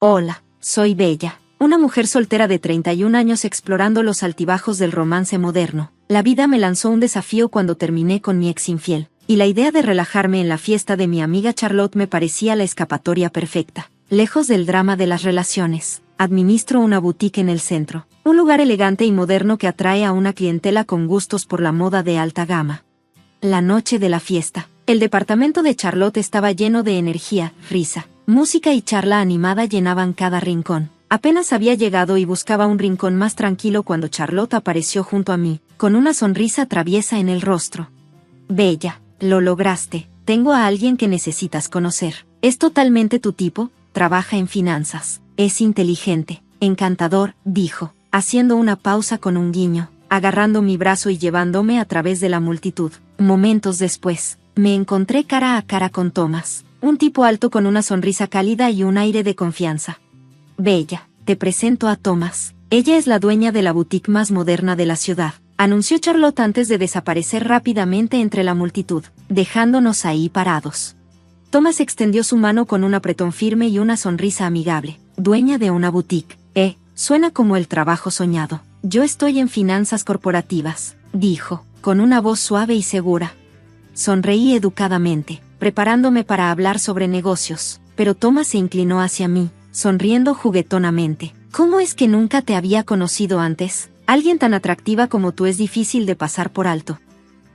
Hola, soy Bella, una mujer soltera de 31 años explorando los altibajos del romance moderno. La vida me lanzó un desafío cuando terminé con mi ex infiel, y la idea de relajarme en la fiesta de mi amiga Charlotte me parecía la escapatoria perfecta. Lejos del drama de las relaciones, administro una boutique en el centro, un lugar elegante y moderno que atrae a una clientela con gustos por la moda de alta gama. La noche de la fiesta, el departamento de Charlotte estaba lleno de energía, risa, música y charla animada llenaban cada rincón. Apenas había llegado y buscaba un rincón más tranquilo cuando Charlotte apareció junto a mí, con una sonrisa traviesa en el rostro. Bella, lo lograste, tengo a alguien que necesitas conocer. Es totalmente tu tipo, trabaja en finanzas, es inteligente, encantador, dijo, haciendo una pausa con un guiño, agarrando mi brazo y llevándome a través de la multitud. Momentos después, me encontré cara a cara con Thomas, un tipo alto con una sonrisa cálida y un aire de confianza. Bella, te presento a Thomas. Ella es la dueña de la boutique más moderna de la ciudad, anunció Charlotte antes de desaparecer rápidamente entre la multitud, dejándonos ahí parados. Thomas extendió su mano con un apretón firme y una sonrisa amigable. Dueña de una boutique. Suena como el trabajo soñado. Yo estoy en finanzas corporativas, dijo, con una voz suave y segura. Sonreí educadamente, preparándome para hablar sobre negocios, pero Thomas se inclinó hacia mí, sonriendo juguetonamente. ¿Cómo es que nunca te había conocido antes? Alguien tan atractiva como tú es difícil de pasar por alto.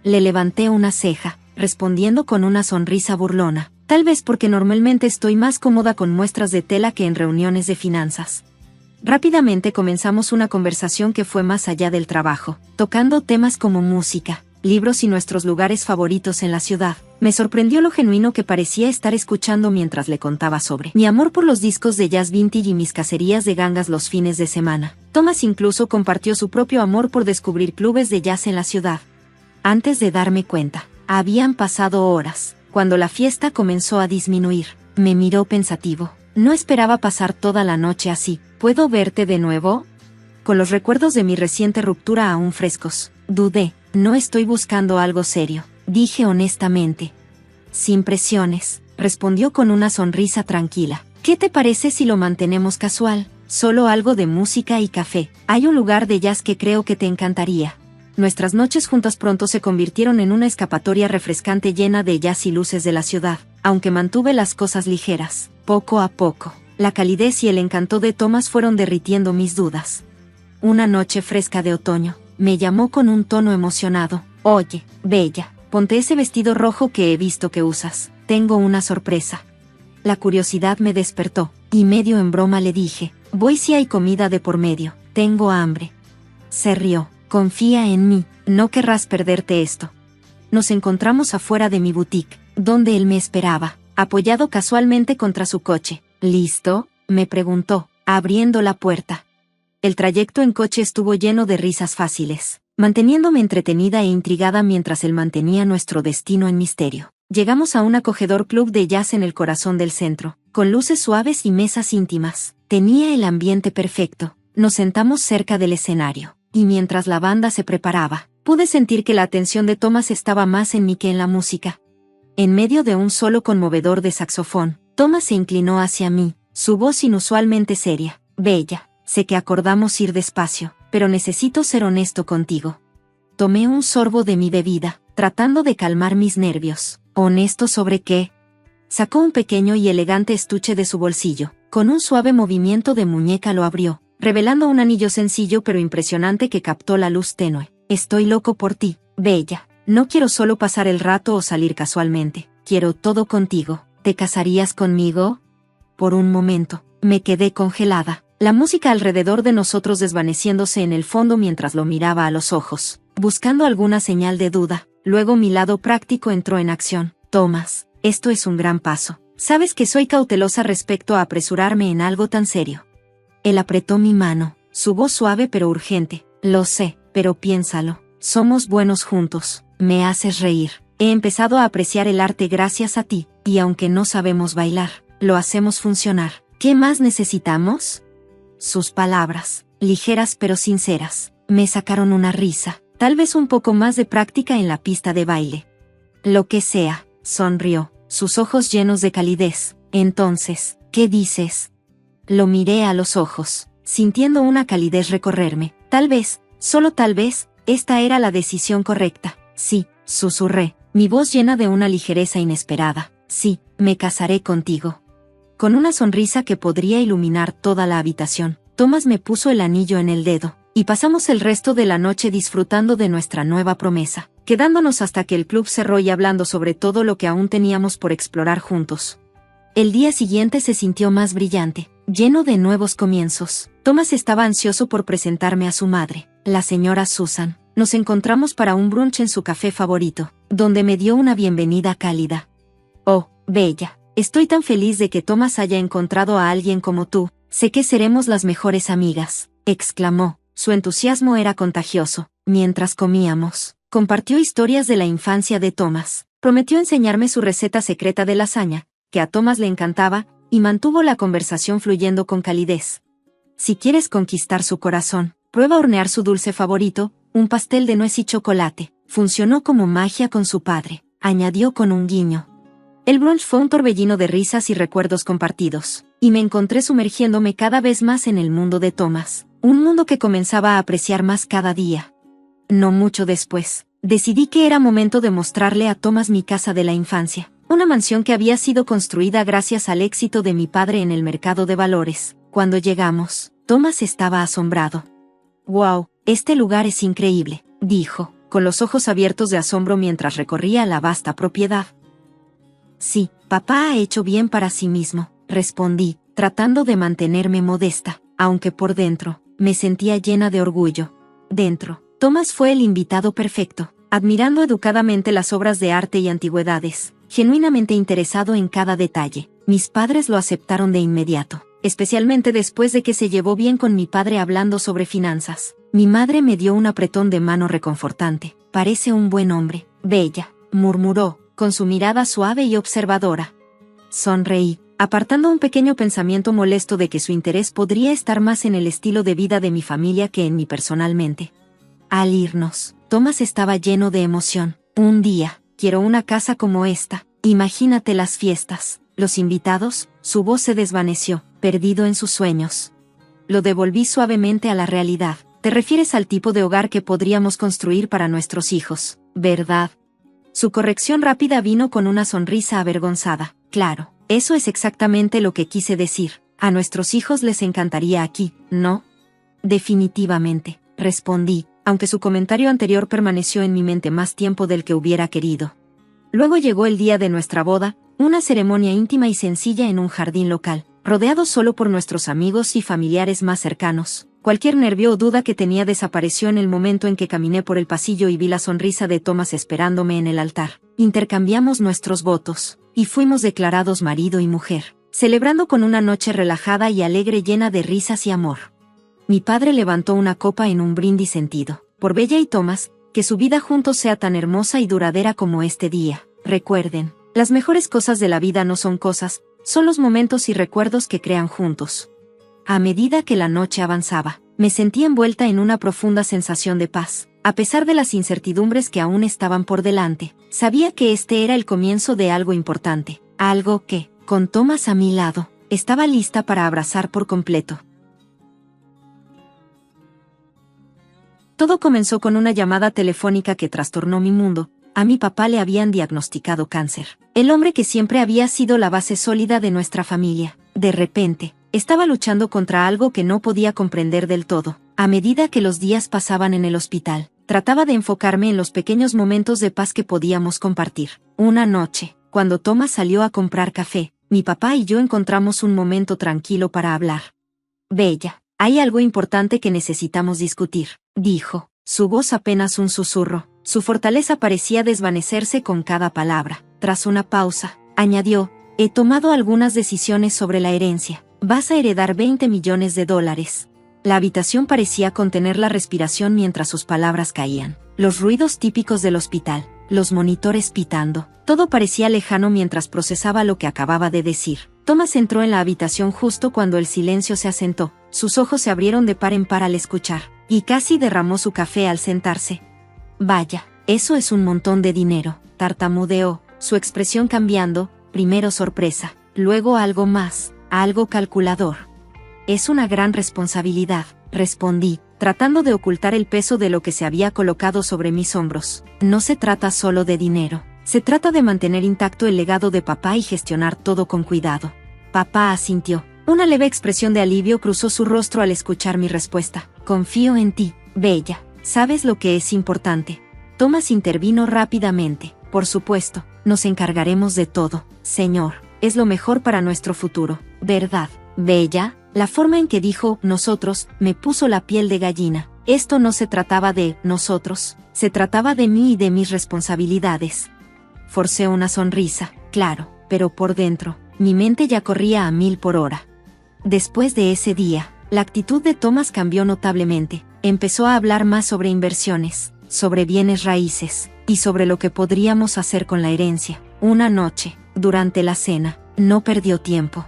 Le levanté una ceja, respondiendo con una sonrisa burlona. Tal vez porque normalmente estoy más cómoda con muestras de tela que en reuniones de finanzas. Rápidamente comenzamos una conversación que fue más allá del trabajo, tocando temas como música, libros y nuestros lugares favoritos en la ciudad. Me sorprendió lo genuino que parecía estar escuchando mientras le contaba sobre mi amor por los discos de jazz vintage y mis cacerías de gangas los fines de semana. Thomas incluso compartió su propio amor por descubrir clubes de jazz en la ciudad. Antes de darme cuenta, habían pasado horas. Cuando la fiesta comenzó a disminuir, me miró pensativo. No esperaba pasar toda la noche así. ¿Puedo verte de nuevo? Con los recuerdos de mi reciente ruptura aún frescos, dudé. No estoy buscando algo serio, dije honestamente. Sin presiones, respondió con una sonrisa tranquila. ¿Qué te parece si lo mantenemos casual? Solo algo de música y café. Hay un lugar de jazz que creo que te encantaría. Nuestras noches juntas pronto se convirtieron en una escapatoria refrescante llena de jazz y luces de la ciudad, aunque mantuve las cosas ligeras. Poco a poco, la calidez y el encanto de Thomas fueron derritiendo mis dudas. Una noche fresca de otoño, me llamó con un tono emocionado. Oye, Bella, ponte ese vestido rojo que he visto que usas. Tengo una sorpresa. La curiosidad me despertó, y medio en broma le dije, voy si hay comida de por medio, tengo hambre. Se rió. Confía en mí, no querrás perderte esto. Nos encontramos afuera de mi boutique, donde él me esperaba, apoyado casualmente contra su coche. ¿Listo?, me preguntó, abriendo la puerta. El trayecto en coche estuvo lleno de risas fáciles, manteniéndome entretenida e intrigada mientras él mantenía nuestro destino en misterio. Llegamos a un acogedor club de jazz en el corazón del centro, con luces suaves y mesas íntimas. Tenía el ambiente perfecto. Nos sentamos cerca del escenario. Y mientras la banda se preparaba, pude sentir que la atención de Thomas estaba más en mí que en la música. En medio de un solo conmovedor de saxofón, Thomas se inclinó hacia mí, su voz inusualmente seria. Bella, sé que acordamos ir despacio, pero necesito ser honesto contigo. Tomé un sorbo de mi bebida, tratando de calmar mis nervios. ¿Honesto sobre qué? Sacó un pequeño y elegante estuche de su bolsillo. Con un suave movimiento de muñeca lo abrió, revelando un anillo sencillo pero impresionante que captó la luz tenue. Estoy loco por ti, Bella. No quiero solo pasar el rato o salir casualmente. Quiero todo contigo. ¿Te casarías conmigo? Por un momento, me quedé congelada. La música alrededor de nosotros desvaneciéndose en el fondo mientras lo miraba a los ojos, buscando alguna señal de duda. Luego mi lado práctico entró en acción. Thomas, esto es un gran paso. Sabes que soy cautelosa respecto a apresurarme en algo tan serio. Él apretó mi mano, su voz suave pero urgente. Lo sé, pero piénsalo. Somos buenos juntos. Me haces reír. He empezado a apreciar el arte gracias a ti, y aunque no sabemos bailar, lo hacemos funcionar. ¿Qué más necesitamos? Sus palabras, ligeras pero sinceras, me sacaron una risa, tal vez un poco más de práctica en la pista de baile. Lo que sea, sonrió, sus ojos llenos de calidez. Entonces, ¿qué dices? Lo miré a los ojos, sintiendo una calidez recorrerme. Tal vez, solo tal vez, esta era la decisión correcta. Sí, susurré, mi voz llena de una ligereza inesperada. Sí, me casaré contigo. Con una sonrisa que podría iluminar toda la habitación, Thomas me puso el anillo en el dedo, y pasamos el resto de la noche disfrutando de nuestra nueva promesa, quedándonos hasta que el club cerró y hablando sobre todo lo que aún teníamos por explorar juntos. El día siguiente se sintió más brillante, lleno de nuevos comienzos. Thomas estaba ansioso por presentarme a su madre, la señora Susan. Nos encontramos para un brunch en su café favorito, donde me dio una bienvenida cálida. Oh, bella, estoy tan feliz de que Thomas haya encontrado a alguien como tú. Sé que seremos las mejores amigas, exclamó. Su entusiasmo era contagioso. Mientras comíamos, compartió historias de la infancia de Thomas. Prometió enseñarme su receta secreta de lasaña, que a Thomas le encantaba, y mantuvo la conversación fluyendo con calidez. Si quieres conquistar su corazón, prueba a hornear su dulce favorito, un pastel de nuez y chocolate. Funcionó como magia con su padre, añadió con un guiño. El brunch fue un torbellino de risas y recuerdos compartidos, y me encontré sumergiéndome cada vez más en el mundo de Thomas, un mundo que comenzaba a apreciar más cada día. No mucho después, decidí que era momento de mostrarle a Thomas mi casa de la infancia, una mansión que había sido construida gracias al éxito de mi padre en el mercado de valores. Cuando llegamos, Thomas estaba asombrado. «Wow, este lugar es increíble», dijo, con los ojos abiertos de asombro mientras recorría la vasta propiedad. «Sí, papá ha hecho bien para sí mismo», respondí, tratando de mantenerme modesta, aunque por dentro, me sentía llena de orgullo. Dentro, Thomas fue el invitado perfecto, admirando educadamente las obras de arte y antigüedades, genuinamente interesado en cada detalle. Mis padres lo aceptaron de inmediato, especialmente después de que se llevó bien con mi padre hablando sobre finanzas. Mi madre me dio un apretón de mano reconfortante. «Parece un buen hombre, bella», murmuró, con su mirada suave y observadora. Sonreí, apartando un pequeño pensamiento molesto de que su interés podría estar más en el estilo de vida de mi familia que en mí personalmente. Al irnos, Thomas estaba lleno de emoción. «Un día, quiero una casa como esta. Imagínate las fiestas, los invitados». Su voz se desvaneció, perdido en sus sueños. Lo devolví suavemente a la realidad. «Te refieres al tipo de hogar que podríamos construir para nuestros hijos, ¿verdad?». Su corrección rápida vino con una sonrisa avergonzada. «Claro, eso es exactamente lo que quise decir. A nuestros hijos les encantaría aquí, ¿no?». «Definitivamente», respondí, aunque su comentario anterior permaneció en mi mente más tiempo del que hubiera querido. Luego llegó el día de nuestra boda, una ceremonia íntima y sencilla en un jardín local, rodeados solo por nuestros amigos y familiares más cercanos. Cualquier nervio o duda que tenía desapareció en el momento en que caminé por el pasillo y vi la sonrisa de Thomas esperándome en el altar. Intercambiamos nuestros votos, y fuimos declarados marido y mujer, celebrando con una noche relajada y alegre llena de risas y amor. Mi padre levantó una copa en un brindis sentido, por Bella y Thomas, que su vida juntos sea tan hermosa y duradera como este día. Recuerden, las mejores cosas de la vida no son cosas, son los momentos y recuerdos que crean juntos. A medida que la noche avanzaba, me sentí envuelta en una profunda sensación de paz. A pesar de las incertidumbres que aún estaban por delante, sabía que este era el comienzo de algo importante, algo que, con Thomas a mi lado, estaba lista para abrazar por completo. Todo comenzó con una llamada telefónica que trastornó mi mundo. A mi papá le habían diagnosticado cáncer. El hombre que siempre había sido la base sólida de nuestra familia, de repente, estaba luchando contra algo que no podía comprender del todo. A medida que los días pasaban en el hospital, trataba de enfocarme en los pequeños momentos de paz que podíamos compartir. Una noche, cuando Thomas salió a comprar café, mi papá y yo encontramos un momento tranquilo para hablar. «Bella, hay algo importante que necesitamos discutir», dijo, su voz apenas un susurro. Su fortaleza parecía desvanecerse con cada palabra. Tras una pausa, añadió, «He tomado algunas decisiones sobre la herencia. Vas a heredar $20 millones. La habitación parecía contener la respiración mientras sus palabras caían. Los ruidos típicos del hospital, los monitores pitando, todo parecía lejano mientras procesaba lo que acababa de decir. Thomas entró en la habitación justo cuando el silencio se asentó. Sus ojos se abrieron de par en par al escuchar, y casi derramó su café al sentarse. «Vaya, eso es un montón de dinero», tartamudeó, su expresión cambiando, primero sorpresa, luego algo más, algo calculador. Es una gran responsabilidad, respondí, tratando de ocultar el peso de lo que se había colocado sobre mis hombros. No se trata solo de dinero. Se trata de mantener intacto el legado de papá y gestionar todo con cuidado. Papá asintió. Una leve expresión de alivio cruzó su rostro al escuchar mi respuesta. Confío en ti, Bella. Sabes lo que es importante. Thomas intervino rápidamente. Por supuesto, nos encargaremos de todo, señor. Es lo mejor para nuestro futuro, ¿verdad, Bella? La forma en que dijo nosotros me puso la piel de gallina. Esto no se trataba de nosotros, se trataba de mí y de mis responsabilidades. Forcé una sonrisa, claro, pero por dentro, mi mente ya corría a 1000 por hora. Después de ese día, la actitud de Thomas cambió notablemente. Empezó a hablar más sobre inversiones, sobre bienes raíces, y sobre lo que podríamos hacer con la herencia. Una noche, durante la cena, no perdió tiempo.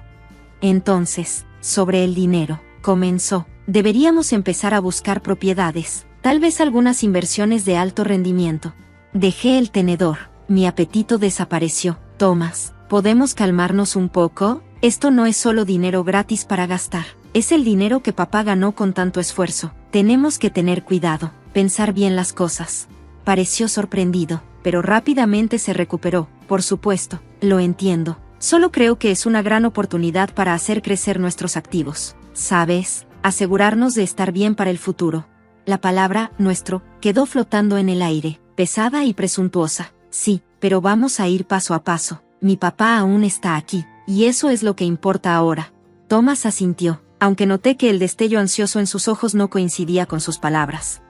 Entonces, sobre el dinero, comenzó. Deberíamos empezar a buscar propiedades, tal vez algunas inversiones de alto rendimiento. Dejé el tenedor, mi apetito desapareció. Thomas, ¿podemos calmarnos un poco? Esto no es solo dinero gratis para gastar, es el dinero que papá ganó con tanto esfuerzo. Tenemos que tener cuidado, pensar bien las cosas. Pareció sorprendido, pero rápidamente se recuperó. Por supuesto, lo entiendo. Solo creo que es una gran oportunidad para hacer crecer nuestros activos. ¿Sabes? Asegurarnos de estar bien para el futuro. La palabra nuestro quedó flotando en el aire, pesada y presuntuosa. Sí, pero vamos a ir paso a paso. Mi papá aún está aquí, y eso es lo que importa ahora. Thomas asintió, aunque noté que el destello ansioso en sus ojos no coincidía con sus palabras.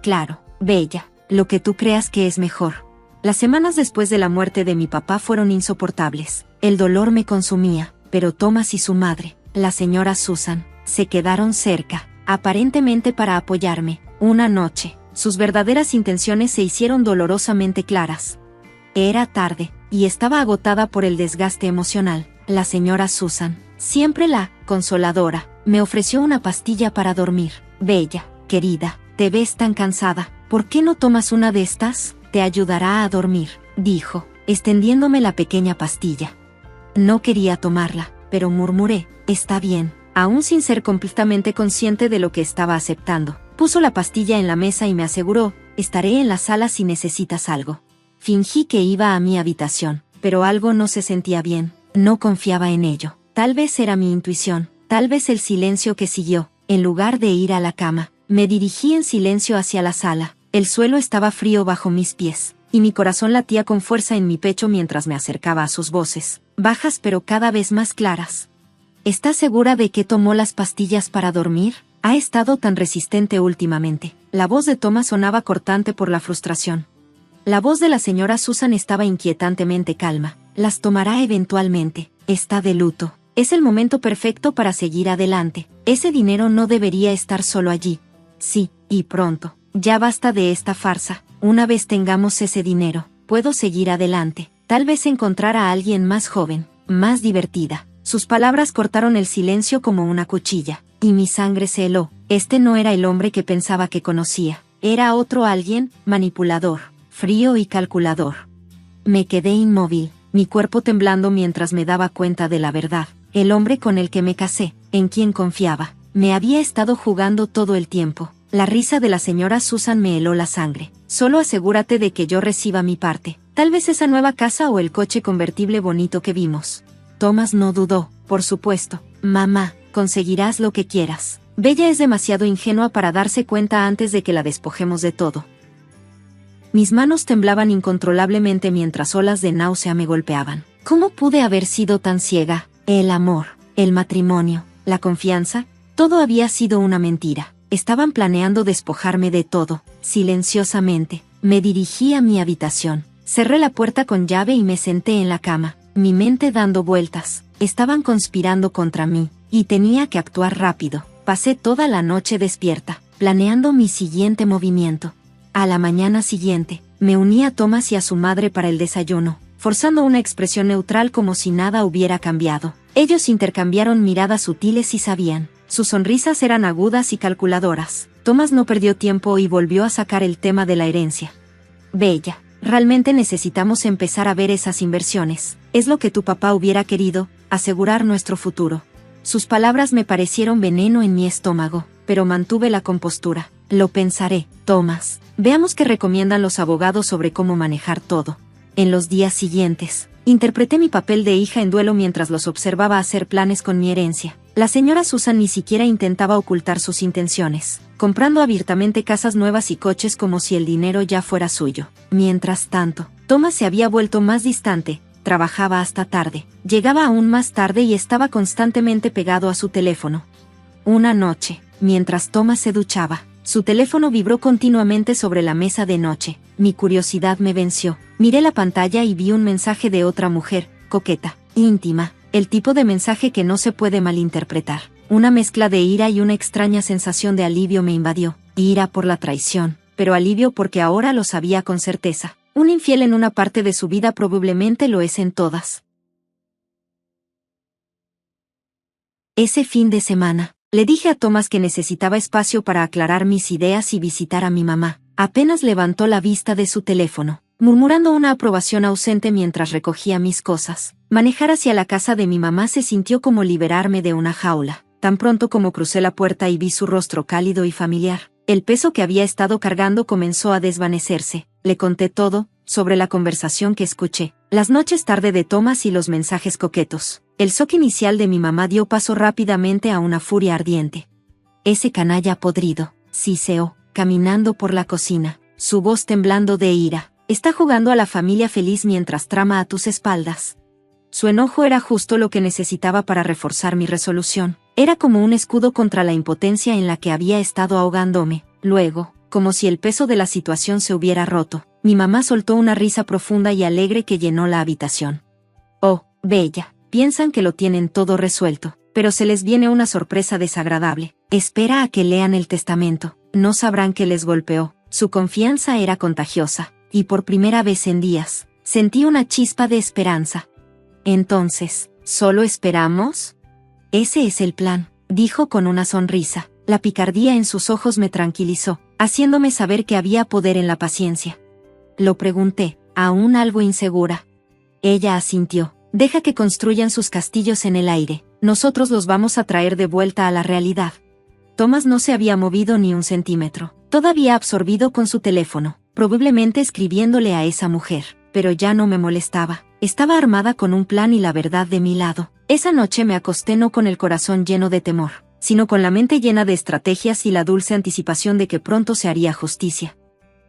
Claro, Bella, lo que tú creas que es mejor. Las semanas después de la muerte de mi papá fueron insoportables. El dolor me consumía, pero Thomas y su madre, la señora Susan, se quedaron cerca, aparentemente para apoyarme. Una noche, sus verdaderas intenciones se hicieron dolorosamente claras. Era tarde, y estaba agotada por el desgaste emocional. La señora Susan, siempre la consoladora, me ofreció una pastilla para dormir. Bella, querida, te ves tan cansada. ¿Por qué no tomas una de estas? Te ayudará a dormir, dijo, extendiéndome la pequeña pastilla. No quería tomarla, pero murmuré, está bien, aún sin ser completamente consciente de lo que estaba aceptando. Puso la pastilla en la mesa y me aseguró, estaré en la sala si necesitas algo. Fingí que iba a mi habitación, pero algo no se sentía bien, no confiaba en ello. Tal vez era mi intuición, tal vez el silencio que siguió. En lugar de ir a la cama, me dirigí en silencio hacia la sala. El suelo estaba frío bajo mis pies, y mi corazón latía con fuerza en mi pecho mientras me acercaba a sus voces, bajas pero cada vez más claras. ¿Estás segura de que tomó las pastillas para dormir? Ha estado tan resistente últimamente. La voz de Thomas sonaba cortante por la frustración. La voz de la señora Susan estaba inquietantemente calma. Las tomará eventualmente. Está de luto. Es el momento perfecto para seguir adelante. Ese dinero no debería estar solo allí. Sí, y pronto. Ya basta de esta farsa. Una vez tengamos ese dinero, puedo seguir adelante. Tal vez encontrar a alguien más joven, más divertida. Sus palabras cortaron el silencio como una cuchilla, y mi sangre se heló. Este no era el hombre que pensaba que conocía. Era otro alguien, manipulador, frío y calculador. Me quedé inmóvil, mi cuerpo temblando mientras me daba cuenta de la verdad. El hombre con el que me casé, en quien confiaba, me había estado jugando todo el tiempo. La risa de la señora Susan me heló la sangre. Solo asegúrate de que yo reciba mi parte. Tal vez esa nueva casa o el coche convertible bonito que vimos. Thomas no dudó. Por supuesto, mamá, conseguirás lo que quieras. Bella es demasiado ingenua para darse cuenta antes de que la despojemos de todo. Mis manos temblaban incontrolablemente mientras olas de náusea me golpeaban. ¿Cómo pude haber sido tan ciega? El amor, el matrimonio, la confianza, todo había sido una mentira. Estaban planeando despojarme de todo. Silenciosamente, me dirigí a mi habitación. Cerré la puerta con llave y me senté en la cama, mi mente dando vueltas. Estaban conspirando contra mí, y tenía que actuar rápido. Pasé toda la noche despierta, planeando mi siguiente movimiento. A la mañana siguiente, me uní a Thomas y a su madre para el desayuno, forzando una expresión neutral como si nada hubiera cambiado. Ellos intercambiaron miradas sutiles y sabían. Sus sonrisas eran agudas y calculadoras. Thomas no perdió tiempo y volvió a sacar el tema de la herencia. Bella, realmente necesitamos empezar a ver esas inversiones. Es lo que tu papá hubiera querido, asegurar nuestro futuro. Sus palabras me parecieron veneno en mi estómago, pero mantuve la compostura. Lo pensaré, Thomas. Veamos qué recomiendan los abogados sobre cómo manejar todo. En los días siguientes, interpreté mi papel de hija en duelo mientras los observaba hacer planes con mi herencia. La señora Susan ni siquiera intentaba ocultar sus intenciones, comprando abiertamente casas nuevas y coches como si el dinero ya fuera suyo. Mientras tanto, Thomas se había vuelto más distante, trabajaba hasta tarde, llegaba aún más tarde y estaba constantemente pegado a su teléfono. Una noche, mientras Thomas se duchaba, su teléfono vibró continuamente sobre la mesa de noche. Mi curiosidad me venció. Miré la pantalla y vi un mensaje de otra mujer, coqueta, íntima, el tipo de mensaje que no se puede malinterpretar. Una mezcla de ira y una extraña sensación de alivio me invadió. Ira por la traición, pero alivio porque ahora lo sabía con certeza. Un infiel en una parte de su vida probablemente lo es en todas. Ese fin de semana, le dije a Thomas que necesitaba espacio para aclarar mis ideas y visitar a mi mamá. Apenas levantó la vista de su teléfono, murmurando una aprobación ausente mientras recogía mis cosas. Manejar hacia la casa de mi mamá se sintió como liberarme de una jaula. Tan pronto como crucé la puerta y vi su rostro cálido y familiar, el peso que había estado cargando comenzó a desvanecerse. Le conté todo, sobre la conversación que escuché, las noches tarde de Thomas y los mensajes coquetos. El shock inicial de mi mamá dio paso rápidamente a una furia ardiente. Ese canalla podrido, siseó, caminando por la cocina, su voz temblando de ira, está jugando a la familia feliz mientras trama a tus espaldas. Su enojo era justo lo que necesitaba para reforzar mi resolución. Era como un escudo contra la impotencia en la que había estado ahogándome. Luego, como si el peso de la situación se hubiera roto, mi mamá soltó una risa profunda y alegre que llenó la habitación. Oh, bella, piensan que lo tienen todo resuelto, pero se les viene una sorpresa desagradable. Espera a que lean el testamento, no sabrán que les golpeó. Su confianza era contagiosa, y por primera vez en días, sentí una chispa de esperanza. Entonces, ¿solo esperamos? Ese es el plan, dijo con una sonrisa. La picardía en sus ojos me tranquilizó, haciéndome saber que había poder en la paciencia. Lo pregunté, aún algo insegura. Ella asintió. Deja que construyan sus castillos en el aire, nosotros los vamos a traer de vuelta a la realidad. Thomas no se había movido ni un centímetro, todavía absorbido con su teléfono, probablemente escribiéndole a esa mujer, pero ya no me molestaba. Estaba armada con un plan y la verdad de mi lado. Esa noche me acosté no con el corazón lleno de temor, sino con la mente llena de estrategias y la dulce anticipación de que pronto se haría justicia.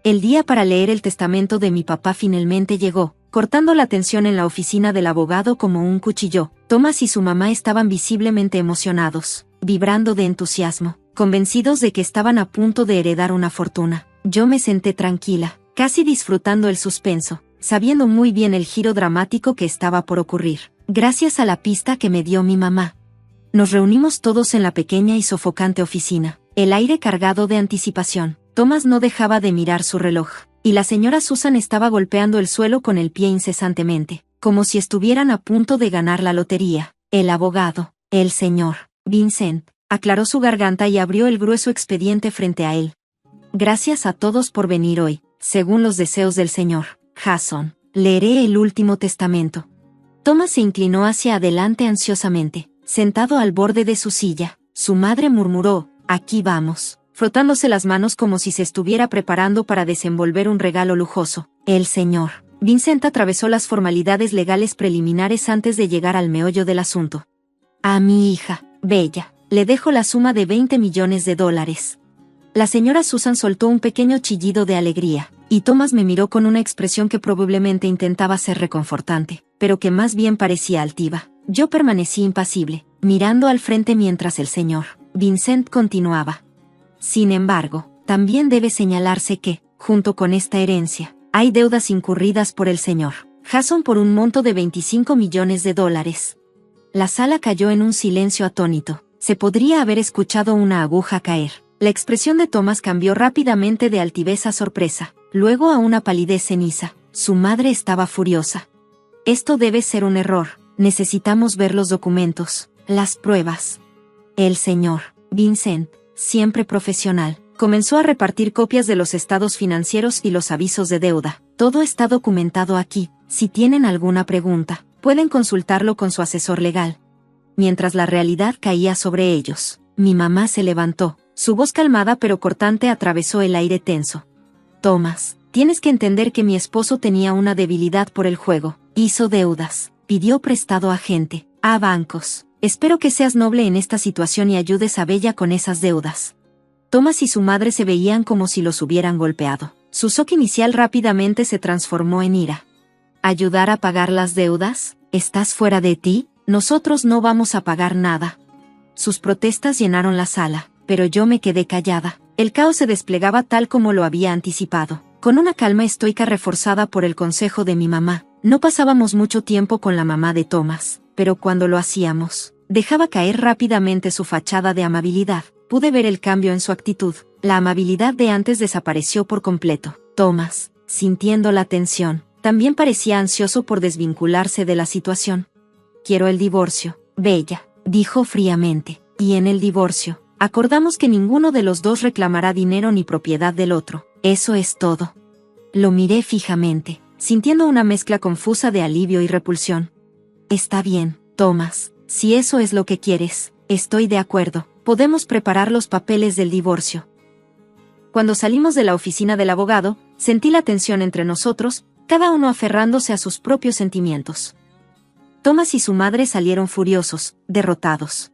El día para leer el testamento de mi papá finalmente llegó, cortando la tensión en la oficina del abogado como un cuchillo. Thomas y su mamá estaban visiblemente emocionados, vibrando de entusiasmo, convencidos de que estaban a punto de heredar una fortuna. Yo me senté tranquila, casi disfrutando el suspenso, sabiendo muy bien el giro dramático que estaba por ocurrir, gracias a la pista que me dio mi mamá. Nos reunimos todos en la pequeña y sofocante oficina, el aire cargado de anticipación. Thomas no dejaba de mirar su reloj, y la señora Susan estaba golpeando el suelo con el pie incesantemente, como si estuvieran a punto de ganar la lotería. El abogado, el señor Vincent, aclaró su garganta y abrió el grueso expediente frente a él. Gracias a todos por venir hoy. Según los deseos del señor Jason, leeré el último testamento. Thomas se inclinó hacia adelante ansiosamente, sentado al borde de su silla. Su madre murmuró, aquí vamos, frotándose las manos como si se estuviera preparando para desenvolver un regalo lujoso. El señor Vincent atravesó las formalidades legales preliminares antes de llegar al meollo del asunto. A mi hija, Bella, le dejo la suma de $20 millones. La señora Susan soltó un pequeño chillido de alegría, y Thomas me miró con una expresión que probablemente intentaba ser reconfortante, pero que más bien parecía altiva. Yo permanecí impasible, mirando al frente mientras el señor Vincent continuaba. Sin embargo, también debe señalarse que, junto con esta herencia, hay deudas incurridas por el señor Jason por un monto de $25 millones. La sala cayó en un silencio atónito. Se podría haber escuchado una aguja caer. La expresión de Thomas cambió rápidamente de altivez a sorpresa, luego a una palidez ceniza. Su madre estaba furiosa. Esto debe ser un error. Necesitamos ver los documentos, las pruebas. El señor Vincent, siempre profesional, comenzó a repartir copias de los estados financieros y los avisos de deuda. Todo está documentado aquí. Si tienen alguna pregunta, pueden consultarlo con su asesor legal. mientras la realidad caía sobre ellos. Mi mamá se levantó. Su voz calmada pero cortante atravesó el aire tenso. Thomas, tienes que entender que mi esposo tenía una debilidad por el juego. Hizo deudas, pidió prestado a gente, a bancos. Espero que seas noble en esta situación y ayudes a Bella con esas deudas. Thomas y su madre se veían como si los hubieran golpeado. Su shock inicial rápidamente se transformó en ira. ¿Ayudar a pagar las deudas? ¿Estás fuera de ti? Nosotros no vamos a pagar nada. Sus protestas llenaron la sala, pero yo me quedé callada. El caos se desplegaba tal como lo había anticipado. Con una calma estoica reforzada por el consejo de mi mamá, no pasábamos mucho tiempo con la mamá de Thomas, pero cuando lo hacíamos, dejaba caer rápidamente su fachada de amabilidad. Pude ver el cambio en su actitud. La amabilidad de antes desapareció por completo. Thomas, sintiendo la tensión, también parecía ansioso por desvincularse de la situación. Quiero el divorcio, Bella, dijo fríamente. Y en el divorcio, acordamos que ninguno de los dos reclamará dinero ni propiedad del otro. Eso es todo. Lo miré fijamente, sintiendo una mezcla confusa de alivio y repulsión. Está bien, Thomas, si eso es lo que quieres, estoy de acuerdo. Podemos preparar los papeles del divorcio. Cuando salimos de la oficina del abogado, sentí la tensión entre nosotros, cada uno aferrándose a sus propios sentimientos. Thomas y su madre salieron furiosos, derrotados.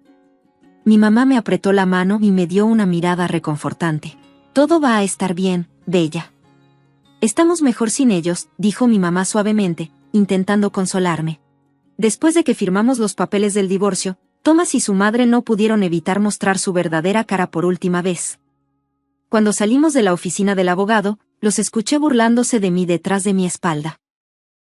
Mi mamá me apretó la mano y me dio una mirada reconfortante. Todo va a estar bien, Bella. Estamos mejor sin ellos, dijo mi mamá suavemente, intentando consolarme. Después de que firmamos los papeles del divorcio, Thomas y su madre no pudieron evitar mostrar su verdadera cara por última vez. Cuando salimos de la oficina del abogado, los escuché burlándose de mí detrás de mi espalda.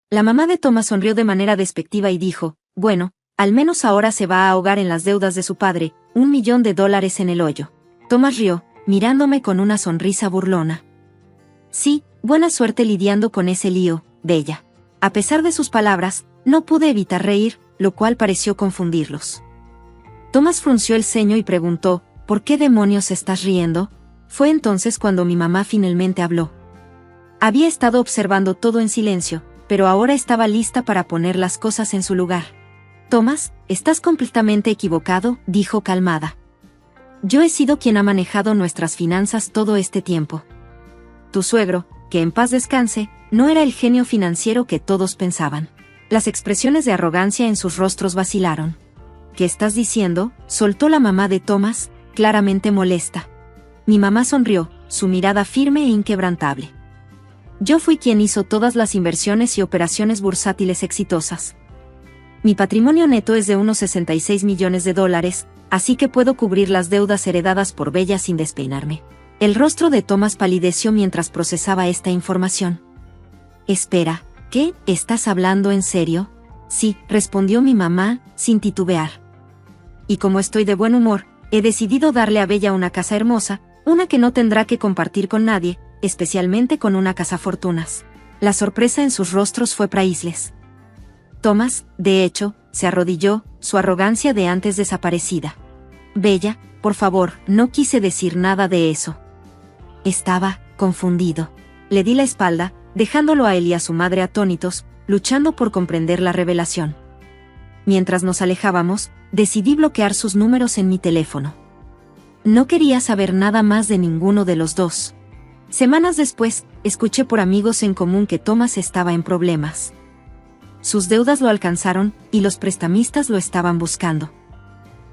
La mamá de Thomas sonrió de manera despectiva y dijo, bueno, al menos ahora se va a ahogar en las deudas de su padre, $1 millón en el hoyo. Thomas rió, mirándome con una sonrisa burlona. Sí, buena suerte lidiando con ese lío, Bella. A pesar de sus palabras, no pude evitar reír, lo cual pareció confundirlos. Thomas frunció el ceño y preguntó, ¿por qué demonios estás riendo? Fue entonces cuando mi mamá finalmente habló. Había estado observando todo en silencio, pero ahora estaba lista para poner las cosas en su lugar. Thomas, estás completamente equivocado, dijo calmada. Yo he sido quien ha manejado nuestras finanzas todo este tiempo. Tu suegro, que en paz descanse, no era el genio financiero que todos pensaban. Las expresiones de arrogancia en sus rostros vacilaron. ¿Qué estás diciendo?, soltó la mamá de Thomas, claramente molesta. Mi mamá sonrió, su mirada firme e inquebrantable. Yo fui quien hizo todas las inversiones y operaciones bursátiles exitosas. Mi patrimonio neto es de unos $66 millones, así que puedo cubrir las deudas heredadas por Bella sin despeinarme. El rostro de Thomas palideció mientras procesaba esta información. Espera, ¿qué? ¿Estás hablando en serio? Sí, respondió mi mamá, sin titubear. Y como estoy de buen humor, he decidido darle a Bella una casa hermosa, una que no tendrá que compartir con nadie, especialmente con una cazafortunas. La sorpresa en sus rostros fue priceless. Thomas, de hecho, se arrodilló, su arrogancia de antes desaparecida. Bella, por favor, no quise decir nada de eso. Estaba confundido. Le di la espalda, dejándolo a él y a su madre atónitos, luchando por comprender la revelación. Mientras nos alejábamos, decidí bloquear sus números en mi teléfono. No quería saber nada más de ninguno de los dos. Semanas después, escuché por amigos en común que Thomas estaba en problemas. Sus deudas lo alcanzaron, y los prestamistas lo estaban buscando.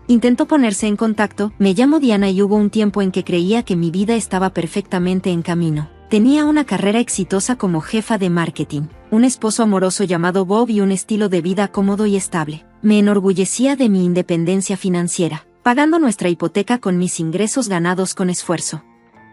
Intentó ponerse en contacto, me llamo Diana y hubo un tiempo en que creía que mi vida estaba perfectamente en camino. Tenía una carrera exitosa como jefa de marketing, un esposo amoroso llamado Bob y un estilo de vida cómodo y estable. Me enorgullecía de mi independencia financiera, pagando nuestra hipoteca con mis ingresos ganados con esfuerzo.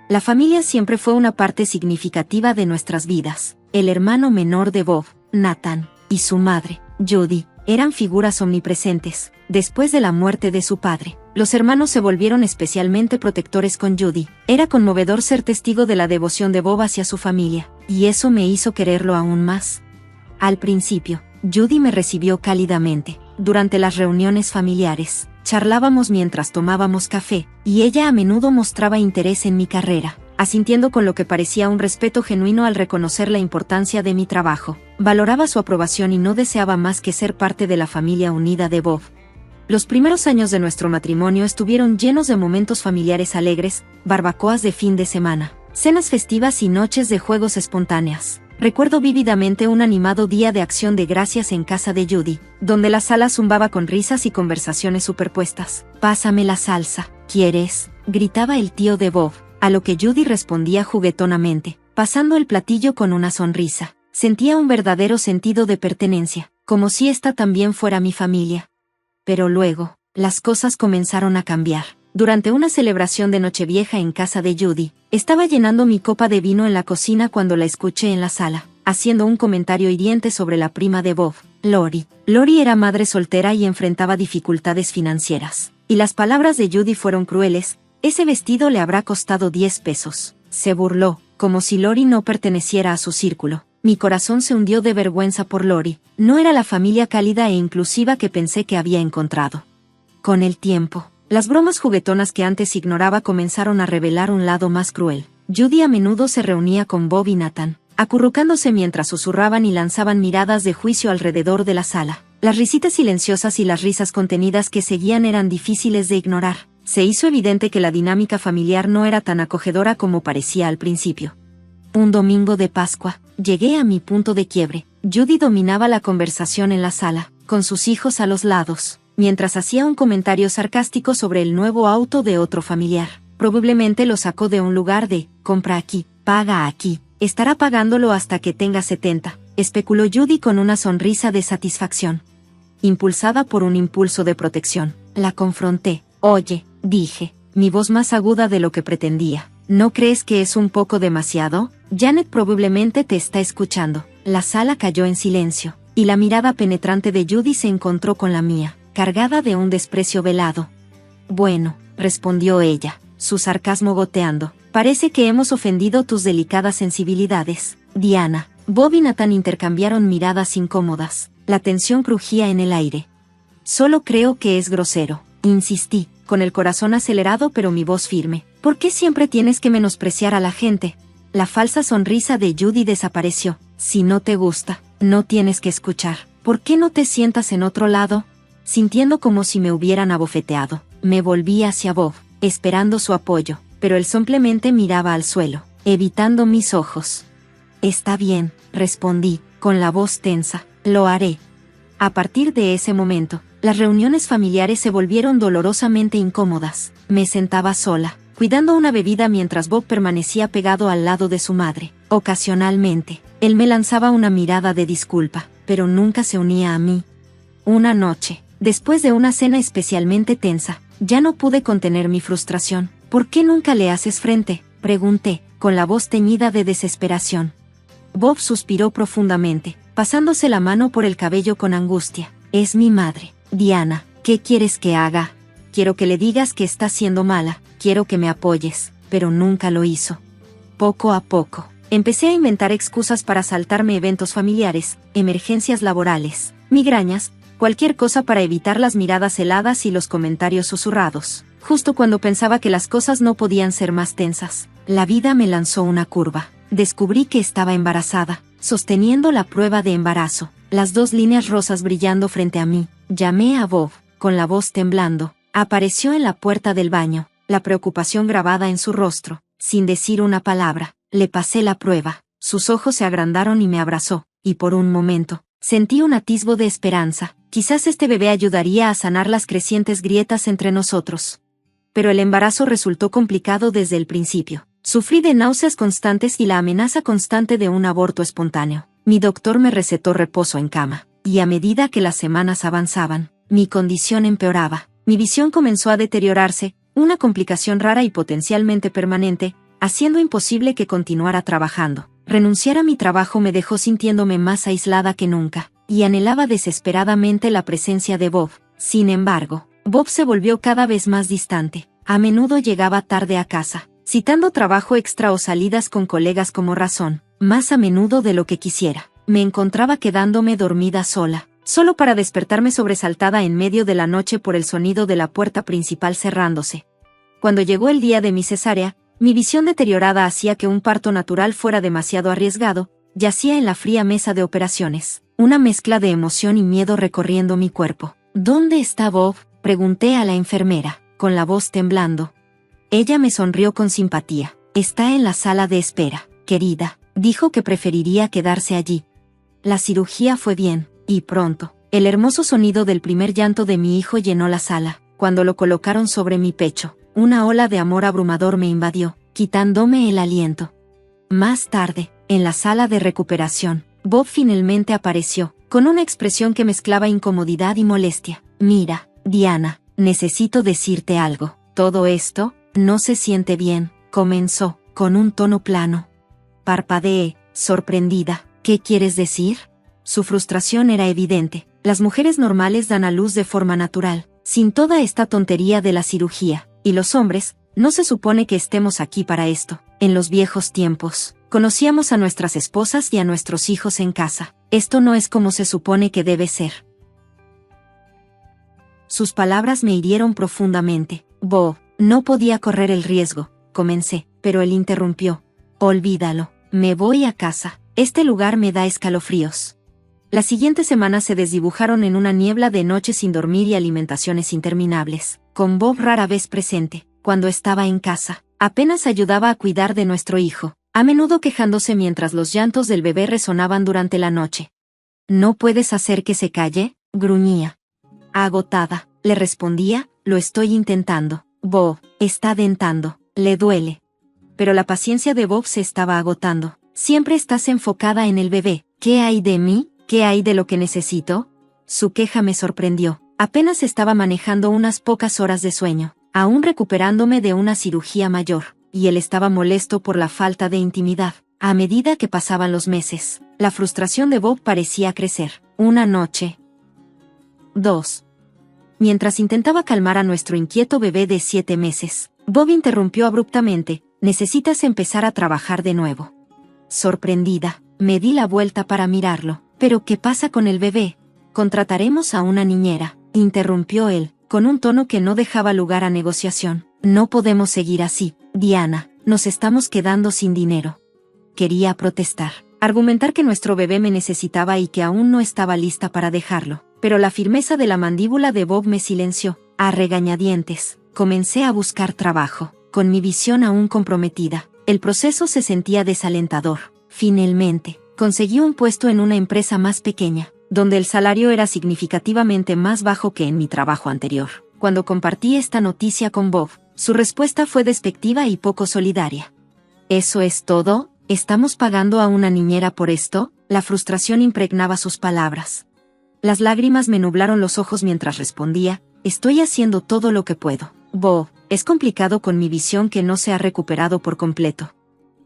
La familia siempre fue una parte significativa de nuestras vidas. El hermano menor de Bob, Nathan, y su madre, Judy, eran figuras omnipresentes. Después de la muerte de su padre, los hermanos se volvieron especialmente protectores con Judy. Era conmovedor ser testigo de la devoción de Bob hacia su familia, y eso me hizo quererlo aún más. Al principio, Judy me recibió cálidamente. Durante las reuniones familiares, charlábamos mientras tomábamos café, y ella a menudo mostraba interés en mi carrera, asintiendo con lo que parecía un respeto genuino al reconocer la importancia de mi trabajo. Valoraba su aprobación y no deseaba más que ser parte de la familia unida de Bob. Los primeros años de nuestro matrimonio estuvieron llenos de momentos familiares alegres, barbacoas de fin de semana, cenas festivas y noches de juegos espontáneas. Recuerdo vívidamente un animado día de Acción de Gracias en casa de Judy, donde la sala zumbaba con risas y conversaciones superpuestas. «Pásame la salsa, ¿quieres?», gritaba el tío de Bob, a lo que Judy respondía juguetonamente, pasando el platillo con una sonrisa. Sentía un verdadero sentido de pertenencia, como si esta también fuera mi familia. Pero luego, las cosas comenzaron a cambiar. Durante una celebración de Nochevieja en casa de Judy, estaba llenando mi copa de vino en la cocina cuando la escuché en la sala, haciendo un comentario hiriente sobre la prima de Bob, Lori. Lori era madre soltera y enfrentaba dificultades financieras. Y las palabras de Judy fueron crueles: «Ese vestido le habrá costado 10 pesos». Se burló, como si Lori no perteneciera a su círculo. Mi corazón se hundió de vergüenza por Lori. No era la familia cálida e inclusiva que pensé que había encontrado. Con el tiempo, las bromas juguetonas que antes ignoraba comenzaron a revelar un lado más cruel. Judy a menudo se reunía con Bob y Nathan, acurrucándose mientras susurraban y lanzaban miradas de juicio alrededor de la sala. Las risitas silenciosas y las risas contenidas que seguían eran difíciles de ignorar. Se hizo evidente que la dinámica familiar no era tan acogedora como parecía al principio. Un domingo de Pascua, llegué a mi punto de quiebre. Judy dominaba la conversación en la sala, con sus hijos a los lados, mientras hacía un comentario sarcástico sobre el nuevo auto de otro familiar. Probablemente lo sacó de un lugar de «compra aquí, paga aquí, estará pagándolo hasta que tenga 70», especuló Judy con una sonrisa de satisfacción. Impulsada por un impulso de protección, la confronté. «Oye», dije, mi voz más aguda de lo que pretendía, ¿no crees que es un poco demasiado? Janet probablemente te está escuchando». La sala cayó en silencio, y la mirada penetrante de Judy se encontró con la mía, cargada de un desprecio velado. «Bueno», respondió ella, su sarcasmo goteando, «parece que hemos ofendido tus delicadas sensibilidades, Diana». Bob y Nathan intercambiaron miradas incómodas. La tensión crujía en el aire. «Solo creo que es grosero», insistí, con el corazón acelerado pero mi voz firme. «¿Por qué siempre tienes que menospreciar a la gente?». La falsa sonrisa de Judy desapareció. «Si no te gusta, no tienes que escuchar. ¿Por qué no te sientas en otro lado?». Sintiendo como si me hubieran abofeteado, me volví hacia Bob, esperando su apoyo, pero él simplemente miraba al suelo, evitando mis ojos. «Está bien», respondí, con la voz tensa, «lo haré». A partir de ese momento, las reuniones familiares se volvieron dolorosamente incómodas. Me sentaba sola, cuidando una bebida mientras Bob permanecía pegado al lado de su madre. Ocasionalmente, él me lanzaba una mirada de disculpa, pero nunca se unía a mí. Una noche, después de una cena especialmente tensa, ya no pude contener mi frustración. «¿Por qué nunca le haces frente?», pregunté, con la voz teñida de desesperación. Bob suspiró profundamente, pasándose la mano por el cabello con angustia. «Es mi madre, Diana, ¿qué quieres que haga? Quiero que le digas que está siendo mala, quiero que me apoyes», pero nunca lo hizo. Poco a poco, empecé a inventar excusas para saltarme eventos familiares, emergencias laborales, migrañas, cualquier cosa para evitar las miradas heladas y los comentarios susurrados. Justo cuando pensaba que las cosas no podían ser más tensas, la vida me lanzó una curva. Descubrí que estaba embarazada, sosteniendo la prueba de embarazo, las 2 líneas rosas brillando frente a mí. Llamé a Bob, con la voz temblando. Apareció en la puerta del baño, la preocupación grabada en su rostro. Sin decir una palabra, le pasé la prueba. Sus ojos se agrandaron y me abrazó, y por un momento, sentí un atisbo de esperanza. Quizás este bebé ayudaría a sanar las crecientes grietas entre nosotros. Pero el embarazo resultó complicado desde el principio. Sufrí de náuseas constantes y la amenaza constante de un aborto espontáneo. Mi doctor me recetó reposo en cama, y a medida que las semanas avanzaban, mi condición empeoraba. Mi visión comenzó a deteriorarse, una complicación rara y potencialmente permanente, haciendo imposible que continuara trabajando. Renunciar a mi trabajo me dejó sintiéndome más aislada que nunca, y anhelaba desesperadamente la presencia de Bob. Sin embargo, Bob se volvió cada vez más distante. A menudo llegaba tarde a casa, citando trabajo extra o salidas con colegas como razón, más a menudo de lo que quisiera. Me encontraba quedándome dormida sola, solo para despertarme sobresaltada en medio de la noche por el sonido de la puerta principal cerrándose. Cuando llegó el día de mi cesárea, mi visión deteriorada hacía que un parto natural fuera demasiado arriesgado. Yacía en la fría mesa de operaciones, una mezcla de emoción y miedo recorriendo mi cuerpo. «¿Dónde está Bob?», Pregunté a la enfermera, con la voz temblando. Ella me sonrió con simpatía. Está en la sala de espera, querida. Dijo que preferiría quedarse allí. La cirugía fue bien, y pronto. El hermoso sonido del primer llanto de mi hijo llenó la sala. Cuando lo colocaron sobre mi pecho, una ola de amor abrumador me invadió, quitándome el aliento. Más tarde, en la sala de recuperación, Bob finalmente apareció, con una expresión que mezclaba incomodidad y molestia. Mira, Diana, necesito decirte algo. Todo esto no se siente bien, comenzó, con un tono plano. Parpadeé, sorprendida. ¿Qué quieres decir? Su frustración era evidente. Las mujeres normales dan a luz de forma natural, sin toda esta tontería de la cirugía, y los hombres, no se supone que estemos aquí para esto. En los viejos tiempos, conocíamos a nuestras esposas y a nuestros hijos en casa. Esto no es como se supone que debe ser. Sus palabras me hirieron profundamente. Bob, no podía correr el riesgo, comencé, pero él interrumpió. Olvídalo, me voy a casa. Este lugar me da escalofríos. Las siguientes semanas se desdibujaron en una niebla de noches sin dormir y alimentaciones interminables, con Bob rara vez presente. Cuando estaba en casa, apenas ayudaba a cuidar de nuestro hijo, a menudo quejándose mientras los llantos del bebé resonaban durante la noche. ¿No puedes hacer que se calle?, gruñía. Agotada, le respondía, lo estoy intentando. Bob, está dentando, le duele. Pero la paciencia de Bob se estaba agotando. Siempre estás enfocada en el bebé. ¿Qué hay de mí? ¿Qué hay de lo que necesito? Su queja me sorprendió. Apenas estaba manejando unas pocas horas de sueño, aún recuperándome de una cirugía mayor, y él estaba molesto por la falta de intimidad. A medida que pasaban los meses, la frustración de Bob parecía crecer. Una noche. 2. Mientras intentaba calmar a nuestro inquieto bebé de 7 meses, Bob interrumpió abruptamente. Necesitas empezar a trabajar de nuevo. Sorprendida, me di la vuelta para mirarlo. ¿Pero qué pasa con el bebé? Contrataremos a una niñera, interrumpió él, con un tono que no dejaba lugar a negociación. No podemos seguir así, Diana, nos estamos quedando sin dinero. Quería protestar, argumentar que nuestro bebé me necesitaba y que aún no estaba lista para dejarlo, pero la firmeza de la mandíbula de Bob me silenció. A regañadientes, comencé a buscar trabajo, con mi visión aún comprometida. El proceso se sentía desalentador. Finalmente, conseguí un puesto en una empresa más pequeña, donde el salario era significativamente más bajo que en mi trabajo anterior. Cuando compartí esta noticia con Bob, su respuesta fue despectiva y poco solidaria. ¿Eso es todo? ¿Estamos pagando a una niñera por esto? La frustración impregnaba sus palabras. Las lágrimas me nublaron los ojos mientras respondía, estoy haciendo todo lo que puedo. Bob, es complicado con mi visión que no se ha recuperado por completo.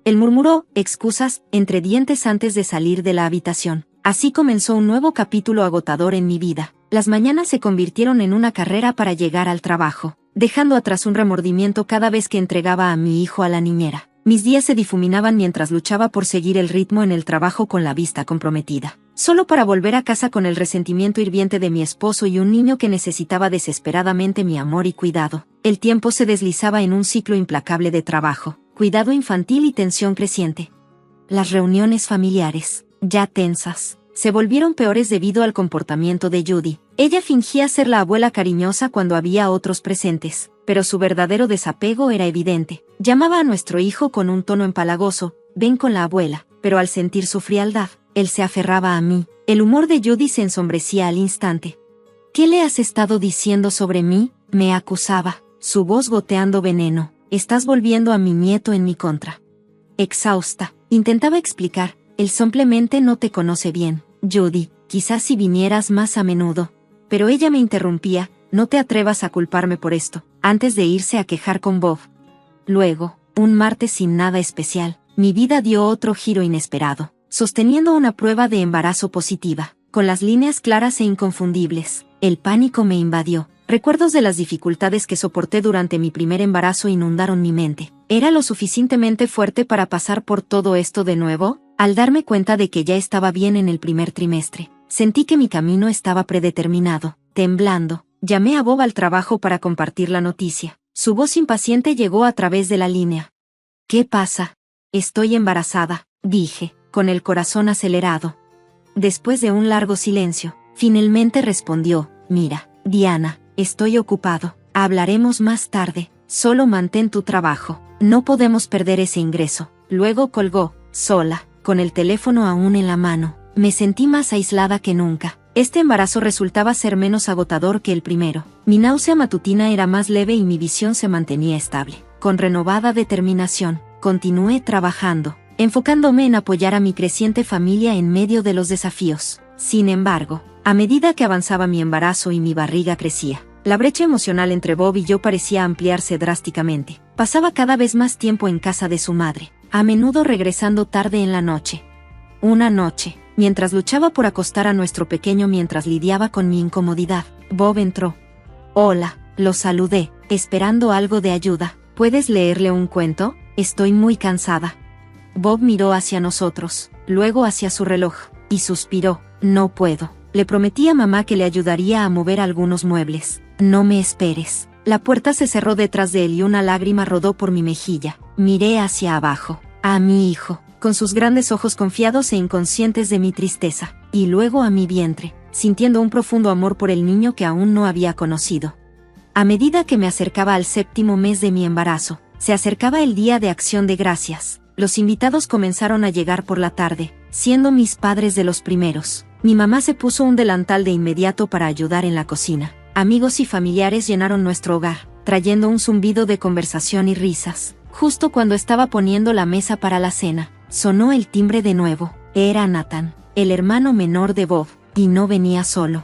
Él murmuró excusas entre dientes antes de salir de la habitación. Así comenzó un nuevo capítulo agotador en mi vida. Las mañanas se convirtieron en una carrera para llegar al trabajo, dejando atrás un remordimiento cada vez que entregaba a mi hijo a la niñera. Mis días se difuminaban mientras luchaba por seguir el ritmo en el trabajo con la vista comprometida, solo para volver a casa con el resentimiento hirviente de mi esposo y un niño que necesitaba desesperadamente mi amor y cuidado. El tiempo se deslizaba en un ciclo implacable de trabajo, cuidado infantil y tensión creciente. Las reuniones familiares, ya tensas, se volvieron peores debido al comportamiento de Judy. Ella fingía ser la abuela cariñosa cuando había otros presentes, pero su verdadero desapego era evidente. Llamaba a nuestro hijo con un tono empalagoso, ven con la abuela, pero al sentir su frialdad, él se aferraba a mí. El humor de Judy se ensombrecía al instante. ¿Qué le has estado diciendo sobre mí?, me acusaba, su voz goteando veneno. Estás volviendo a mi nieto en mi contra. Exhausta, intentaba explicar, él simplemente no te conoce bien, Judy, quizás si vinieras más a menudo. Pero ella me interrumpía, no te atrevas a culparme por esto, antes de irse a quejar con Bob. Luego, un martes sin nada especial, mi vida dio otro giro inesperado, sosteniendo una prueba de embarazo positiva, con las líneas claras e inconfundibles. El pánico me invadió. Recuerdos de las dificultades que soporté durante mi primer embarazo inundaron mi mente. ¿Era lo suficientemente fuerte para pasar por todo esto de nuevo? Al darme cuenta de que ya estaba bien en el primer trimestre, sentí que mi camino estaba predeterminado. Temblando, llamé a Bob al trabajo para compartir la noticia. Su voz impaciente llegó a través de la línea. ¿Qué pasa? Estoy embarazada, dije, con el corazón acelerado. Después de un largo silencio, finalmente respondió, mira, Diana, estoy ocupado. Hablaremos más tarde. Solo mantén tu trabajo. No podemos perder ese ingreso. Luego colgó, sola, con el teléfono aún en la mano. Me sentí más aislada que nunca. Este embarazo resultaba ser menos agotador que el primero. Mi náusea matutina era más leve y mi visión se mantenía estable. Con renovada determinación, continué trabajando, enfocándome en apoyar a mi creciente familia en medio de los desafíos. Sin embargo, a medida que avanzaba mi embarazo y mi barriga crecía, la brecha emocional entre Bob y yo parecía ampliarse drásticamente. Pasaba cada vez más tiempo en casa de su madre, a menudo regresando tarde en la noche. Una noche, mientras luchaba por acostar a nuestro pequeño mientras lidiaba con mi incomodidad, Bob entró. Hola, lo saludé, esperando algo de ayuda. ¿Puedes leerle un cuento? Estoy muy cansada. Bob miró hacia nosotros, luego hacia su reloj, y suspiró. No puedo. Le prometí a mamá que le ayudaría a mover algunos muebles. No me esperes. La puerta se cerró detrás de él y una lágrima rodó por mi mejilla. Miré hacia abajo, a mi hijo, con sus grandes ojos confiados e inconscientes de mi tristeza, y luego a mi vientre, sintiendo un profundo amor por el niño que aún no había conocido. A medida que me acercaba al 7º mes de mi embarazo, se acercaba el Día de Acción de Gracias. Los invitados comenzaron a llegar por la tarde, siendo mis padres de los primeros. Mi mamá se puso un delantal de inmediato para ayudar en la cocina. Amigos y familiares llenaron nuestro hogar, trayendo un zumbido de conversación y risas. Justo cuando estaba poniendo la mesa para la cena, sonó el timbre de nuevo. Era Nathan, el hermano menor de Bob, y no venía solo.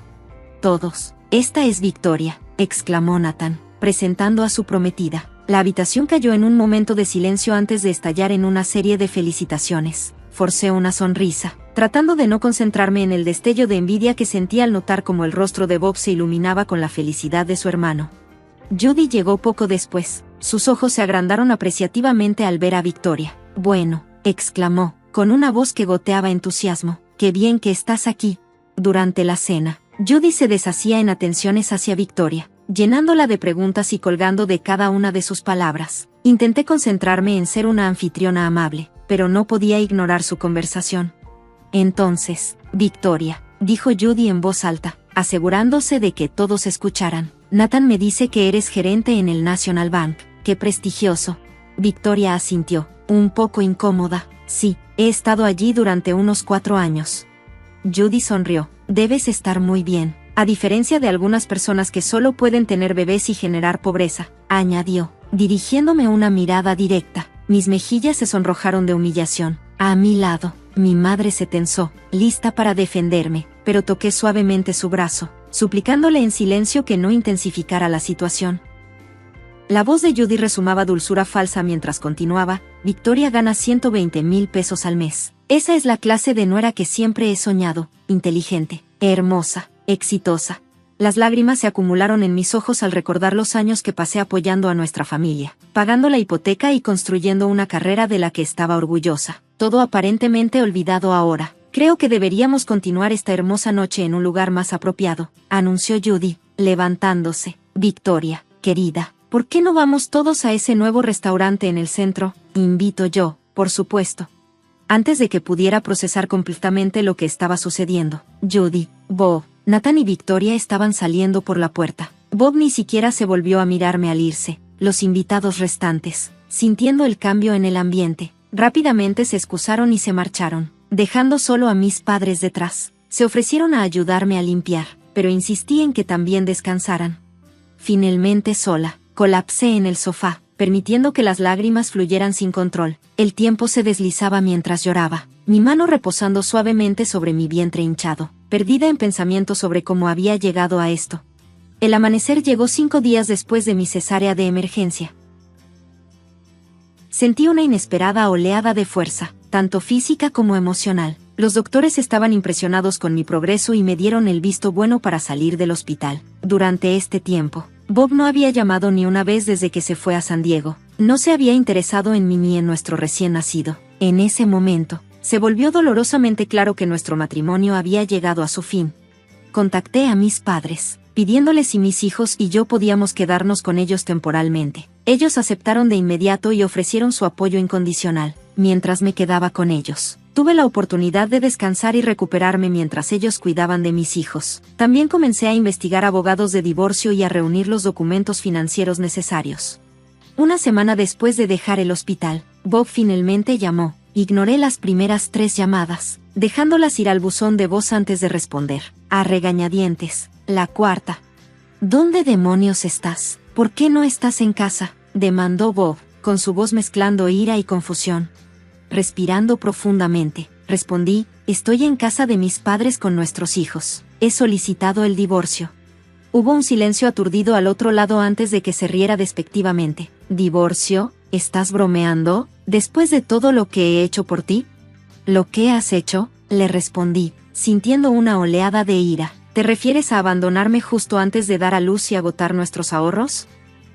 Todos. Esta es Victoria, exclamó Nathan, presentando a su prometida. La habitación cayó en un momento de silencio antes de estallar en una serie de felicitaciones. Forcé una sonrisa, tratando de no concentrarme en el destello de envidia que sentí al notar cómo el rostro de Bob se iluminaba con la felicidad de su hermano. Judy llegó poco después. Sus ojos se agrandaron apreciativamente al ver a Victoria. Bueno, exclamó, con una voz que goteaba entusiasmo. Qué bien que estás aquí. Durante la cena, Judy se deshacía en atenciones hacia Victoria, llenándola de preguntas y colgando de cada una de sus palabras. Intenté concentrarme en ser una anfitriona amable, pero no podía ignorar su conversación. Entonces, Victoria, dijo Judy en voz alta, asegurándose de que todos escucharan. Nathan me dice que eres gerente en el National Bank. ¡Qué prestigioso! Victoria asintió, un poco incómoda. Sí, he estado allí durante unos 4 años. Judy sonrió. Debes estar muy bien. A diferencia de algunas personas que solo pueden tener bebés y generar pobreza, añadió, dirigiéndome una mirada directa. Mis mejillas se sonrojaron de humillación. A mi lado, mi madre se tensó, lista para defenderme, pero toqué suavemente su brazo, suplicándole en silencio que no intensificara la situación. La voz de Judy resumaba dulzura falsa mientras continuaba. Victoria gana 120,000 pesos al mes. Esa es la clase de nuera que siempre he soñado, inteligente, hermosa, exitosa. Las lágrimas se acumularon en mis ojos al recordar los años que pasé apoyando a nuestra familia, pagando la hipoteca y construyendo una carrera de la que estaba orgullosa. Todo aparentemente olvidado ahora. Creo que deberíamos continuar esta hermosa noche en un lugar más apropiado, anunció Judy, levantándose. Victoria, querida, ¿por qué no vamos todos a ese nuevo restaurante en el centro? Invito yo, por supuesto. Antes de que pudiera procesar completamente lo que estaba sucediendo, Judy, Bob, Nathan y Victoria estaban saliendo por la puerta. Bob ni siquiera se volvió a mirarme al irse. Los invitados restantes, sintiendo el cambio en el ambiente, rápidamente se excusaron y se marcharon, dejando solo a mis padres detrás. Se ofrecieron a ayudarme a limpiar, pero insistí en que también descansaran. Finalmente sola, colapsé en el sofá, permitiendo que las lágrimas fluyeran sin control. El tiempo se deslizaba mientras lloraba, mi mano reposando suavemente sobre mi vientre hinchado, perdida en pensamientos sobre cómo había llegado a esto. El amanecer llegó 5 días después de mi cesárea de emergencia. Sentí una inesperada oleada de fuerza, tanto física como emocional. Los doctores estaban impresionados con mi progreso y me dieron el visto bueno para salir del hospital. Durante este tiempo, Bob no había llamado ni una vez desde que se fue a San Diego. No se había interesado en mí ni en nuestro recién nacido. En ese momento, se volvió dolorosamente claro que nuestro matrimonio había llegado a su fin. Contacté a mis padres, pidiéndoles si mis hijos y yo podíamos quedarnos con ellos temporalmente. Ellos aceptaron de inmediato y ofrecieron su apoyo incondicional, mientras me quedaba con ellos. Tuve la oportunidad de descansar y recuperarme mientras ellos cuidaban de mis hijos. También comencé a investigar abogados de divorcio y a reunir los documentos financieros necesarios. Una semana después de dejar el hospital, Bob finalmente llamó. Ignoré las primeras 3 llamadas, dejándolas ir al buzón de voz antes de responder. A regañadientes, la cuarta. ¿Dónde demonios estás? ¿Por qué no estás en casa?, demandó Bob, con su voz mezclando ira y confusión. Respirando profundamente, respondí, estoy en casa de mis padres con nuestros hijos. He solicitado el divorcio. Hubo un silencio aturdido al otro lado antes de que se riera despectivamente. ¿Divorcio? ¿Estás bromeando? ¿Después de todo lo que he hecho por ti? ¿Lo que has hecho?, le respondí, sintiendo una oleada de ira. ¿Te refieres a abandonarme justo antes de dar a luz y agotar nuestros ahorros?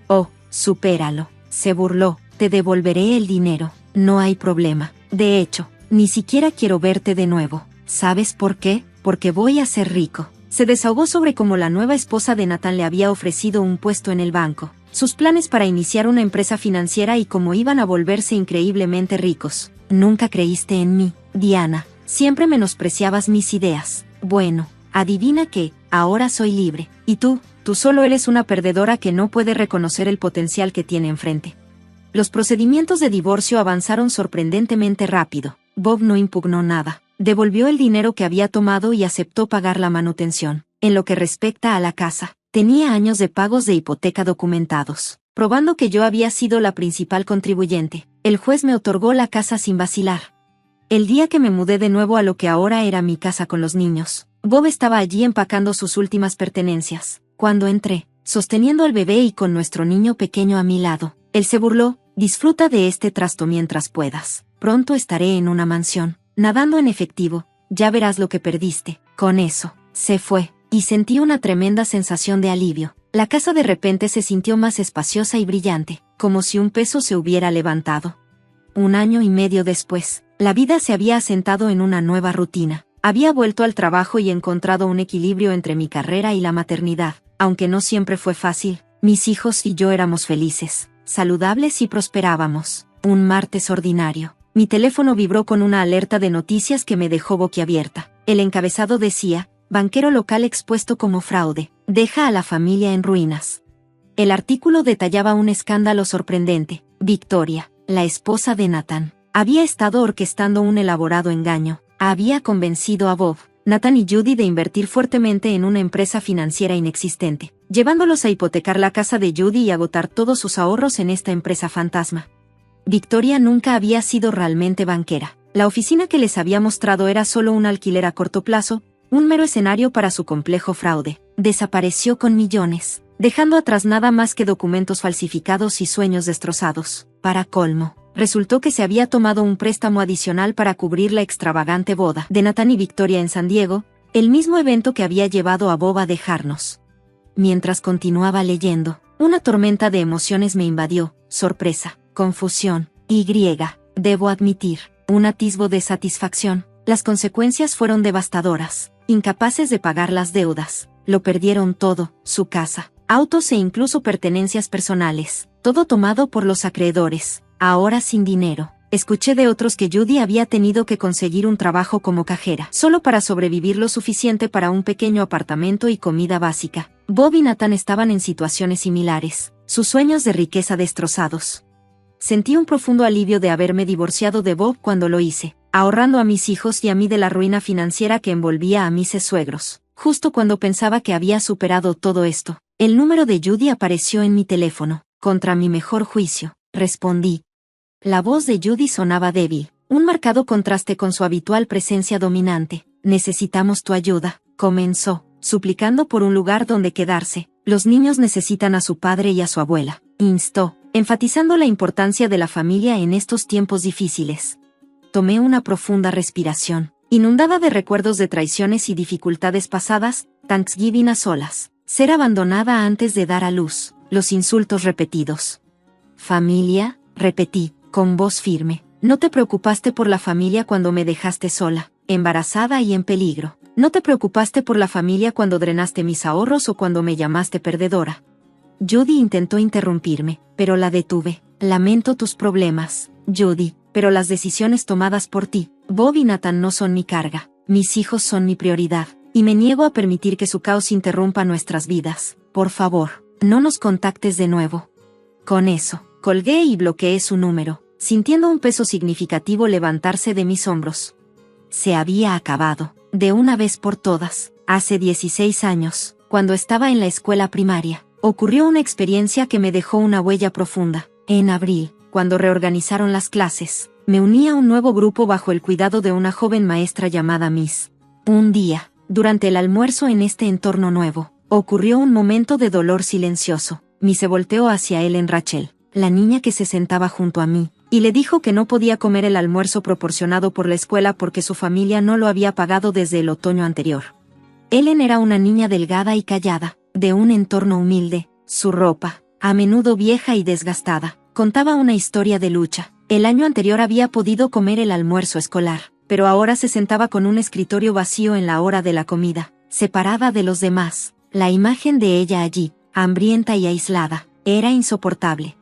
Oh, supéralo, se burló, te devolveré el dinero, no hay problema. De hecho, ni siquiera quiero verte de nuevo. ¿Sabes por qué? Porque voy a ser rico. Se desahogó sobre cómo la nueva esposa de Nathan le había ofrecido un puesto en el banco, sus planes para iniciar una empresa financiera y cómo iban a volverse increíblemente ricos. Nunca creíste en mí, Diana. Siempre menospreciabas mis ideas. Bueno, adivina qué, ahora soy libre. Y tú solo eres una perdedora que no puede reconocer el potencial que tiene enfrente. Los procedimientos de divorcio avanzaron sorprendentemente rápido. Bob no impugnó nada. Devolvió el dinero que había tomado y aceptó pagar la manutención. En lo que respecta a la casa, tenía años de pagos de hipoteca documentados, probando que yo había sido la principal contribuyente. El juez me otorgó la casa sin vacilar. El día que me mudé de nuevo a lo que ahora era mi casa con los niños, Bob estaba allí empacando sus últimas pertenencias. Cuando entré, sosteniendo al bebé y con nuestro niño pequeño a mi lado, él se burló. Disfruta de este trasto mientras puedas. Pronto estaré en una mansión, nadando en efectivo. Ya verás lo que perdiste. Con eso, se fue, y sentí una tremenda sensación de alivio. La casa de repente se sintió más espaciosa y brillante, como si un peso se hubiera levantado. 1 año y medio después, la vida se había asentado en una nueva rutina. Había vuelto al trabajo y encontrado un equilibrio entre mi carrera y la maternidad. Aunque no siempre fue fácil, mis hijos y yo éramos felices, saludables y prosperábamos. Un martes ordinario, mi teléfono vibró con una alerta de noticias que me dejó boquiabierta. El encabezado decía, banquero local expuesto como fraude, deja a la familia en ruinas. El artículo detallaba un escándalo sorprendente. Victoria, la esposa de Nathan, había estado orquestando un elaborado engaño. Había convencido a Bob, Nathan y Judy de invertir fuertemente en una empresa financiera inexistente, llevándolos a hipotecar la casa de Judy y agotar todos sus ahorros en esta empresa fantasma. Victoria nunca había sido realmente banquera. La oficina que les había mostrado era solo un alquiler a corto plazo, un mero escenario para su complejo fraude. Desapareció con millones, dejando atrás nada más que documentos falsificados y sueños destrozados. Para colmo, resultó que se había tomado un préstamo adicional para cubrir la extravagante boda de Nathan y Victoria en San Diego, el mismo evento que había llevado a Bob a dejarnos. Mientras continuaba leyendo, una tormenta de emociones me invadió: sorpresa, confusión, debo admitir, un atisbo de satisfacción. Las consecuencias fueron devastadoras. Incapaces de pagar las deudas, lo perdieron todo: su casa, autos e incluso pertenencias personales, todo tomado por los acreedores. Ahora sin dinero. Escuché de otros que Judy había tenido que conseguir un trabajo como cajera, solo para sobrevivir lo suficiente para un pequeño apartamento y comida básica. Bob y Nathan estaban en situaciones similares, sus sueños de riqueza destrozados. Sentí un profundo alivio de haberme divorciado de Bob cuando lo hice, ahorrando a mis hijos y a mí de la ruina financiera que envolvía a mis suegros. Justo cuando pensaba que había superado todo esto, el número de Judy apareció en mi teléfono. Contra mi mejor juicio, respondí. La voz de Judy sonaba débil, un marcado contraste con su habitual presencia dominante. Necesitamos tu ayuda, comenzó, suplicando por un lugar donde quedarse. Los niños necesitan a su padre y a su abuela, instó, enfatizando la importancia de la familia en estos tiempos difíciles. Tomé una profunda respiración, inundada de recuerdos de traiciones y dificultades pasadas. Thanksgiving a solas, ser abandonada antes de dar a luz, los insultos repetidos. Familia, repetí, con voz firme. No te preocupaste por la familia cuando me dejaste sola, embarazada y en peligro. No te preocupaste por la familia cuando drenaste mis ahorros o cuando me llamaste perdedora. Judy intentó interrumpirme, pero la detuve. Lamento tus problemas, Judy, pero las decisiones tomadas por ti Bob y Nathan no son mi carga, mis hijos son mi prioridad, y me niego a permitir que su caos interrumpa nuestras vidas. Por favor, no nos contactes de nuevo. Con eso, colgué y bloqueé su número, sintiendo un peso significativo levantarse de mis hombros. Se había acabado, de una vez por todas. Hace 16 años, cuando estaba en la escuela primaria, ocurrió una experiencia que me dejó una huella profunda. En abril, cuando reorganizaron las clases, me uní a un nuevo grupo bajo el cuidado de una joven maestra llamada Miss. Un día, durante el almuerzo en este entorno nuevo, ocurrió un momento de dolor silencioso. Miss se volteó hacia Ellen Rachel, la niña que se sentaba junto a mí, y le dijo que no podía comer el almuerzo proporcionado por la escuela porque su familia no lo había pagado desde el otoño anterior. Ellen era una niña delgada y callada, de un entorno humilde. Su ropa, a menudo vieja y desgastada, contaba una historia de lucha. El año anterior había podido comer el almuerzo escolar, pero ahora se sentaba con un escritorio vacío en la hora de la comida, separada de los demás. La imagen de ella allí, hambrienta y aislada, era insoportable.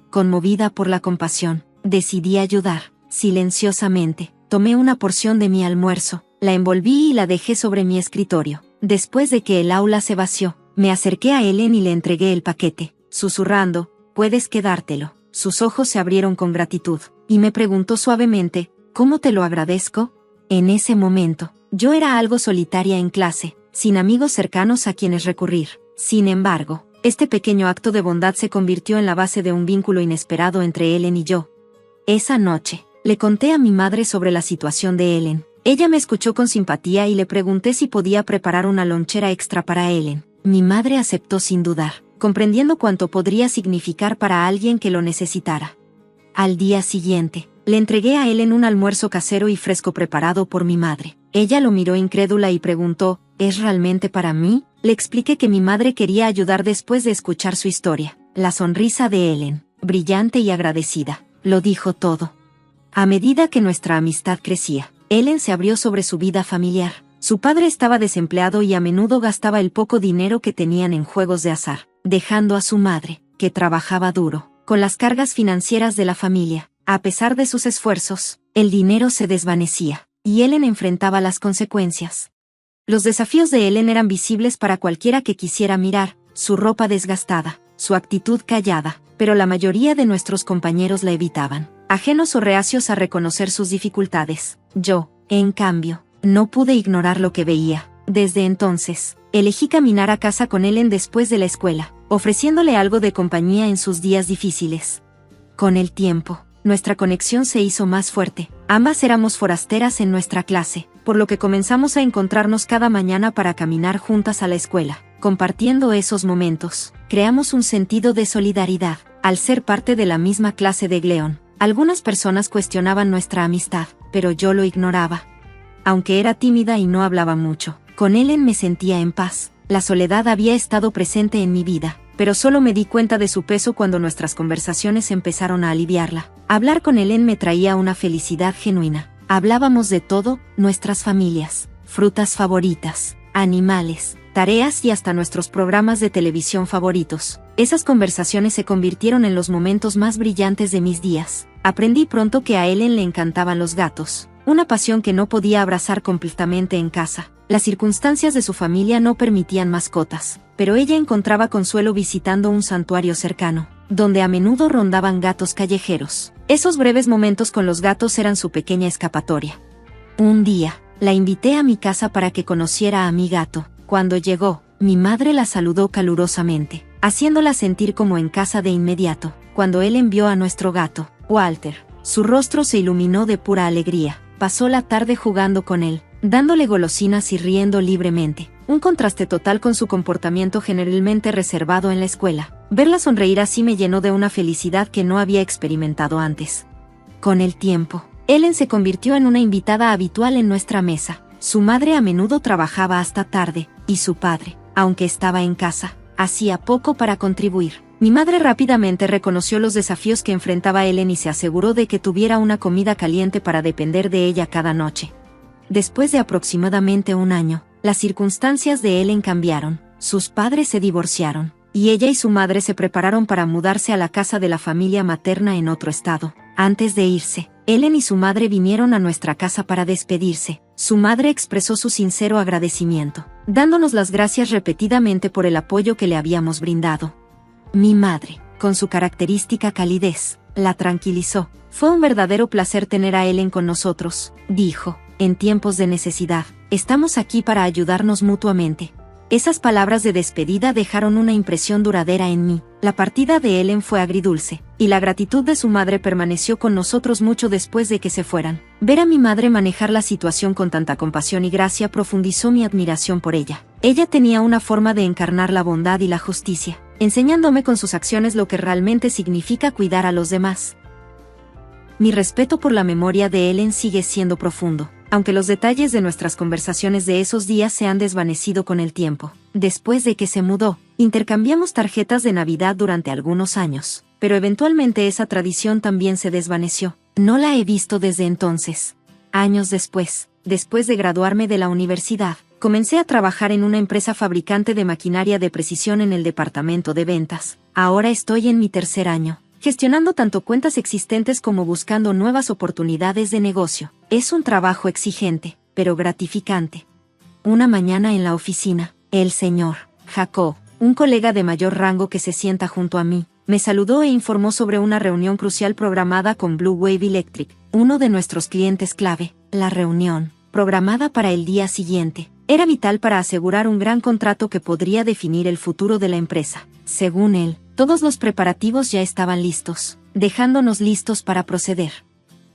Conmovida por la compasión, decidí ayudar. Silenciosamente, tomé una porción de mi almuerzo, la envolví y la dejé sobre mi escritorio. Después de que el aula se vació, me acerqué a Ellen y le entregué el paquete, susurrando, «Puedes quedártelo». Sus ojos se abrieron con gratitud, y me preguntó suavemente, «¿Cómo te lo agradezco?». En ese momento, yo era algo solitaria en clase, sin amigos cercanos a quienes recurrir. Sin embargo, este pequeño acto de bondad se convirtió en la base de un vínculo inesperado entre Ellen y yo. Esa noche, le conté a mi madre sobre la situación de Ellen. Ella me escuchó con simpatía y le pregunté si podía preparar una lonchera extra para Ellen. Mi madre aceptó sin dudar, comprendiendo cuánto podría significar para alguien que lo necesitara. Al día siguiente, le entregué a Ellen un almuerzo casero y fresco preparado por mi madre. Ella lo miró incrédula y preguntó, ¿es realmente para mí? Le expliqué que mi madre quería ayudar después de escuchar su historia. La sonrisa de Ellen, brillante y agradecida, lo dijo todo. A medida que nuestra amistad crecía, Ellen se abrió sobre su vida familiar. Su padre estaba desempleado y a menudo gastaba el poco dinero que tenían en juegos de azar, dejando a su madre, que trabajaba duro, con las cargas financieras de la familia. A pesar de sus esfuerzos, el dinero se desvanecía, y Ellen enfrentaba las consecuencias. Los desafíos de Ellen eran visibles para cualquiera que quisiera mirar, su ropa desgastada, su actitud callada, pero la mayoría de nuestros compañeros la evitaban, ajenos o reacios a reconocer sus dificultades. Yo, en cambio, no pude ignorar lo que veía. Desde entonces, elegí caminar a casa con Ellen después de la escuela, ofreciéndole algo de compañía en sus días difíciles. Con el tiempo, nuestra conexión se hizo más fuerte. Ambas éramos forasteras en nuestra clase, por lo que comenzamos a encontrarnos cada mañana para caminar juntas a la escuela. Compartiendo esos momentos, creamos un sentido de solidaridad. Al ser parte de la misma clase de Gleon, algunas personas cuestionaban nuestra amistad, pero yo lo ignoraba. Aunque era tímida y no hablaba mucho, con Ellen me sentía en paz. La soledad había estado presente en mi vida, pero solo me di cuenta de su peso cuando nuestras conversaciones empezaron a aliviarla. Hablar con Ellen me traía una felicidad genuina. Hablábamos de todo, nuestras familias, frutas favoritas, animales, tareas y hasta nuestros programas de televisión favoritos. Esas conversaciones se convirtieron en los momentos más brillantes de mis días. Aprendí pronto que a Ellen le encantaban los gatos, una pasión que no podía abrazar completamente en casa. Las circunstancias de su familia no permitían mascotas, pero ella encontraba consuelo visitando un santuario cercano, donde a menudo rondaban gatos callejeros. Esos breves momentos con los gatos eran su pequeña escapatoria. Un día, la invité a mi casa para que conociera a mi gato. Cuando llegó, mi madre la saludó calurosamente, haciéndola sentir como en casa de inmediato. Cuando él envió a nuestro gato, Walter, su rostro se iluminó de pura alegría. Pasó la tarde jugando con él, dándole golosinas y riendo libremente. Un contraste total con su comportamiento generalmente reservado en la escuela. Verla sonreír así me llenó de una felicidad que no había experimentado antes. Con el tiempo, Ellen se convirtió en una invitada habitual en nuestra mesa. Su madre a menudo trabajaba hasta tarde, y su padre, aunque estaba en casa, hacía poco para contribuir. Mi madre rápidamente reconoció los desafíos que enfrentaba Ellen y se aseguró de que tuviera una comida caliente para depender de ella cada noche. Después de aproximadamente un año, las circunstancias de Ellen cambiaron. Sus padres se divorciaron, y ella y su madre se prepararon para mudarse a la casa de la familia materna en otro estado. Antes de irse, Ellen y su madre vinieron a nuestra casa para despedirse. Su madre expresó su sincero agradecimiento, dándonos las gracias repetidamente por el apoyo que le habíamos brindado. Mi madre, con su característica calidez, la tranquilizó. Fue un verdadero placer tener a Ellen con nosotros, dijo. En tiempos de necesidad, estamos aquí para ayudarnos mutuamente. Esas palabras de despedida dejaron una impresión duradera en mí. La partida de Ellen fue agridulce, y la gratitud de su madre permaneció con nosotros mucho después de que se fueran. Ver a mi madre manejar la situación con tanta compasión y gracia profundizó mi admiración por ella. Ella tenía una forma de encarnar la bondad y la justicia, enseñándome con sus acciones lo que realmente significa cuidar a los demás. Mi respeto por la memoria de Ellen sigue siendo profundo, aunque los detalles de nuestras conversaciones de esos días se han desvanecido con el tiempo. Después de que se mudó, intercambiamos tarjetas de Navidad durante algunos años, pero eventualmente esa tradición también se desvaneció. No la he visto desde entonces. Años después de graduarme de la universidad, comencé a trabajar en una empresa fabricante de maquinaria de precisión en el departamento de ventas. Ahora estoy en mi tercer año, gestionando tanto cuentas existentes como buscando nuevas oportunidades de negocio. Es un trabajo exigente, pero gratificante. Una mañana en la oficina, el señor Jacob, un colega de mayor rango que se sienta junto a mí, me saludó e informó sobre una reunión crucial programada con Blue Wave Electric, uno de nuestros clientes clave. La reunión, programada para el día siguiente, era vital para asegurar un gran contrato que podría definir el futuro de la empresa. Según él, todos los preparativos ya estaban listos, dejándonos listos para proceder.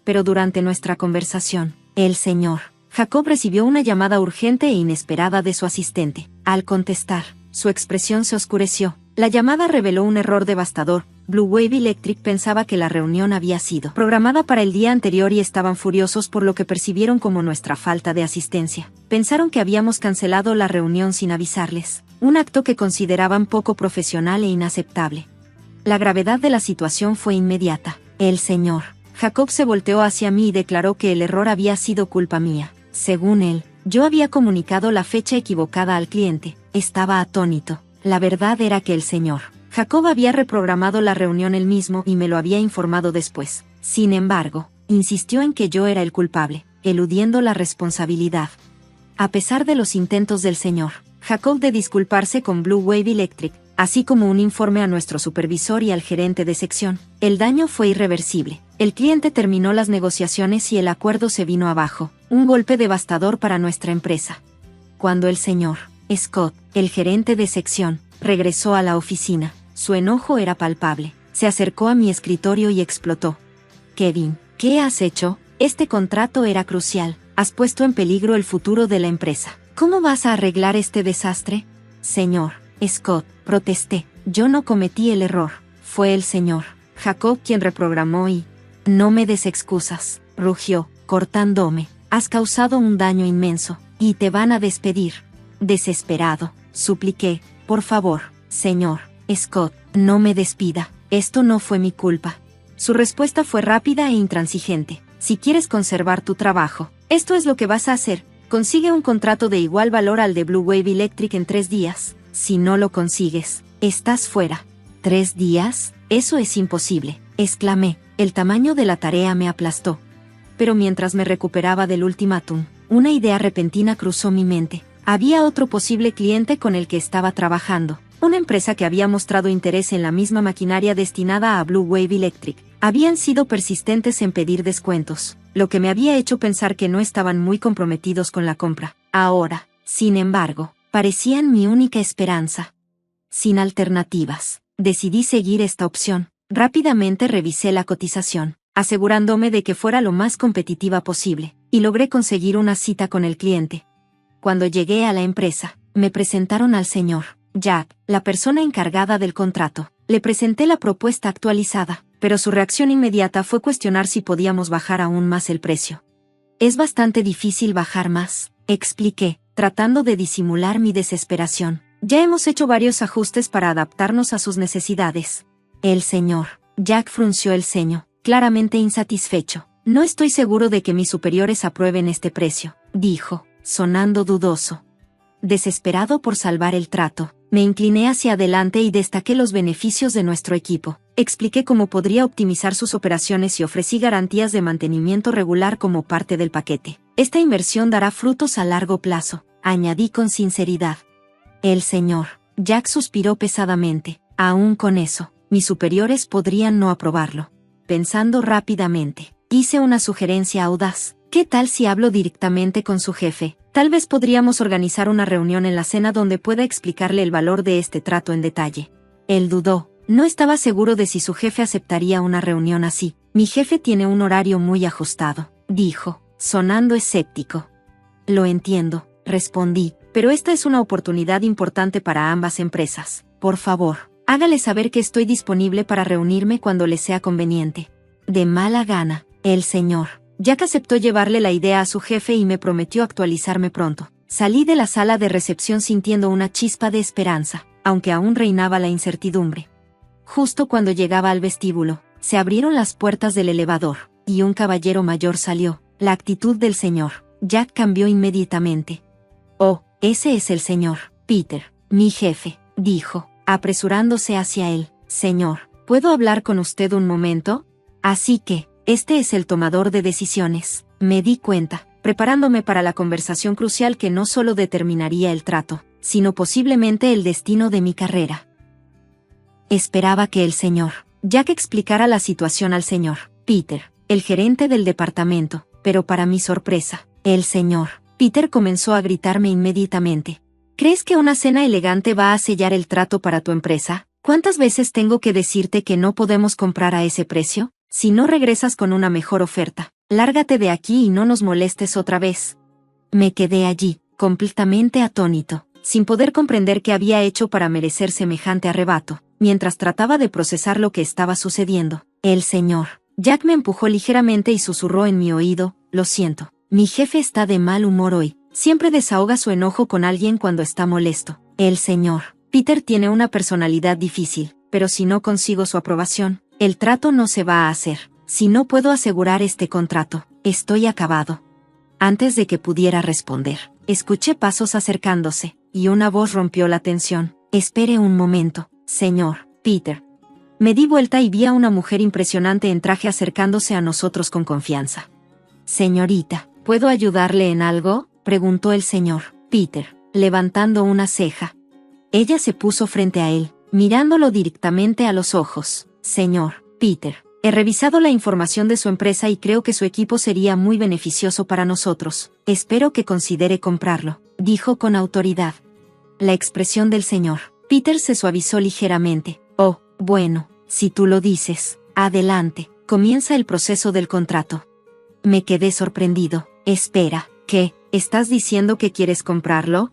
Pero durante nuestra conversación, el señor Jacob recibió una llamada urgente e inesperada de su asistente. Al contestar, su expresión se oscureció. La llamada reveló un error devastador. Blue Wave Electric pensaba que la reunión había sido programada para el día anterior y estaban furiosos por lo que percibieron como nuestra falta de asistencia. Pensaron que habíamos cancelado la reunión sin avisarles, un acto que consideraban poco profesional e inaceptable. La gravedad de la situación fue inmediata. El señor Jacob se volteó hacia mí y declaró que el error había sido culpa mía. Según él, yo había comunicado la fecha equivocada al cliente. Estaba atónito. La verdad era que el señor Jacob había reprogramado la reunión él mismo y me lo había informado después. Sin embargo, insistió en que yo era el culpable, eludiendo la responsabilidad. A pesar de los intentos del señor Jacob de disculparse con Blue Wave Electric, así como un informe a nuestro supervisor y al gerente de sección, el daño fue irreversible. El cliente terminó las negociaciones y el acuerdo se vino abajo, un golpe devastador para nuestra empresa. Cuando el señor Scott, el gerente de sección, regresó a la oficina, su enojo era palpable. Se acercó a mi escritorio y explotó. Kevin, ¿qué has hecho? Este contrato era crucial. Has puesto en peligro el futuro de la empresa. ¿Cómo vas a arreglar este desastre? Señor Scott, protesté. Yo no cometí el error. Fue el señor Jacob quien reprogramó y... No me des excusas, rugió, cortándome. Has causado un daño inmenso, y te van a despedir. Desesperado, supliqué, por favor, señor Scott, no me despida. Esto no fue mi culpa. Su respuesta fue rápida e intransigente. Si quieres conservar tu trabajo, esto es lo que vas a hacer. Consigue un contrato de igual valor al de Blue Wave Electric en 3 días. Si no lo consigues, estás fuera. ¿3 días? Eso es imposible, exclamé. El tamaño de la tarea me aplastó. Pero mientras me recuperaba del ultimátum, una idea repentina cruzó mi mente. Había otro posible cliente con el que estaba trabajando. Una empresa que había mostrado interés en la misma maquinaria destinada a Blue Wave Electric. Habían sido persistentes en pedir descuentos, lo que me había hecho pensar que no estaban muy comprometidos con la compra. Ahora, sin embargo, parecían mi única esperanza. Sin alternativas, decidí seguir esta opción. Rápidamente revisé la cotización, asegurándome de que fuera lo más competitiva posible, y logré conseguir una cita con el cliente. Cuando llegué a la empresa, me presentaron al señor Jack, la persona encargada del contrato. Le presenté la propuesta actualizada, pero su reacción inmediata fue cuestionar si podíamos bajar aún más el precio. Es bastante difícil bajar más, expliqué, tratando de disimular mi desesperación. Ya hemos hecho varios ajustes para adaptarnos a sus necesidades. El señor Jack frunció el ceño, claramente insatisfecho. No estoy seguro de que mis superiores aprueben este precio, dijo, sonando dudoso. Desesperado por salvar el trato, me incliné hacia adelante y destaqué los beneficios de nuestro equipo. expliqué cómo podría optimizar sus operaciones y ofrecí garantías de mantenimiento regular como parte del paquete. Esta inversión dará frutos a largo plazo, añadí con sinceridad. El señor Jack suspiró pesadamente. Aún con eso, mis superiores podrían no aprobarlo. Pensando rápidamente, hice una sugerencia audaz. ¿Qué tal si hablo directamente con su jefe? Tal vez podríamos organizar una reunión en la cena donde pueda explicarle el valor de este trato en detalle. Él dudó. No estaba seguro de si su jefe aceptaría una reunión así. Mi jefe tiene un horario muy ajustado, dijo, sonando escéptico. Lo entiendo, respondí, pero esta es una oportunidad importante para ambas empresas. Por favor, hágale saber que estoy disponible para reunirme cuando le sea conveniente. De mala gana, el señor Jack aceptó llevarle la idea a su jefe y me prometió actualizarme pronto. Salí de la sala de recepción sintiendo una chispa de esperanza, aunque aún reinaba la incertidumbre. Justo cuando llegaba al vestíbulo, se abrieron las puertas del elevador, y un caballero mayor salió. La actitud del señor Jack cambió inmediatamente. «Oh, ese es el señor Peter, mi jefe», dijo, apresurándose hacia él. «Señor, ¿puedo hablar con usted un momento?» Así que, este es el tomador de decisiones. Me di cuenta, preparándome para la conversación crucial que no solo determinaría el trato, sino posiblemente el destino de mi carrera. Esperaba que el señor Jack explicara la situación al señor Peter, el gerente del departamento, pero para mi sorpresa, el señor Peter comenzó a gritarme inmediatamente. ¿Crees que una cena elegante va a sellar el trato para tu empresa? ¿Cuántas veces tengo que decirte que no podemos comprar a ese precio? Si no regresas con una mejor oferta, lárgate de aquí y no nos molestes otra vez. Me quedé allí, completamente atónito, sin poder comprender qué había hecho para merecer semejante arrebato. Mientras trataba de procesar lo que estaba sucediendo, el señor Jack me empujó ligeramente y susurró en mi oído: «Lo siento, mi jefe está de mal humor hoy. Siempre desahoga su enojo con alguien cuando está molesto. El señor Peter tiene una personalidad difícil, pero si no consigo su aprobación, el trato no se va a hacer. Si no puedo asegurar este contrato, estoy acabado». Antes de que pudiera responder, escuché pasos acercándose, y una voz rompió la tensión. «Espere un momento, señor Peter». Me di vuelta y vi a una mujer impresionante en traje acercándose a nosotros con confianza. «Señorita, ¿puedo ayudarle en algo?», preguntó el señor Peter, levantando una ceja. Ella se puso frente a él, mirándolo directamente a los ojos. «Señor Peter, he revisado la información de su empresa y creo que su equipo sería muy beneficioso para nosotros. Espero que considere comprarlo», dijo con autoridad. La expresión del señor Peter se suavizó ligeramente. «Oh, bueno, si tú lo dices, adelante, comienza el proceso del contrato». Me quedé sorprendido. «Espera, ¿qué? ¿Estás diciendo que quieres comprarlo?»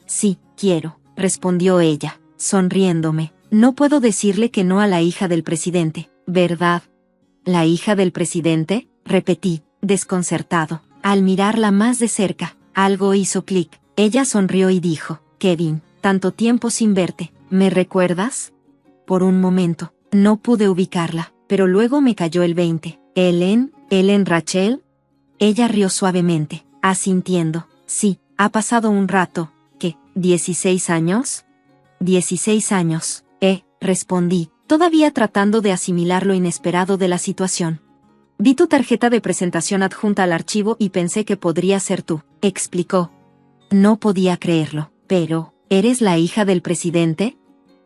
«Sí, quiero», respondió ella, sonriéndome. «No puedo decirle que no a la hija del presidente, ¿verdad?» «¿La hija del presidente?», repetí, desconcertado. Al mirarla más de cerca, algo hizo clic. Ella sonrió y dijo: «Kevin, tanto tiempo sin verte, ¿me recuerdas?». Por un momento, no pude ubicarla, pero luego me cayó el 20. ¿Ellen Rachel?» Ella rió suavemente, asintiendo. «Sí, ha pasado un rato». «¿Qué? ¿16 años?» «16 años, respondí, todavía tratando de asimilar lo inesperado de la situación. «Vi tu tarjeta de presentación adjunta al archivo y pensé que podría ser tú», explicó. No podía creerlo. «Pero, ¿eres la hija del presidente?».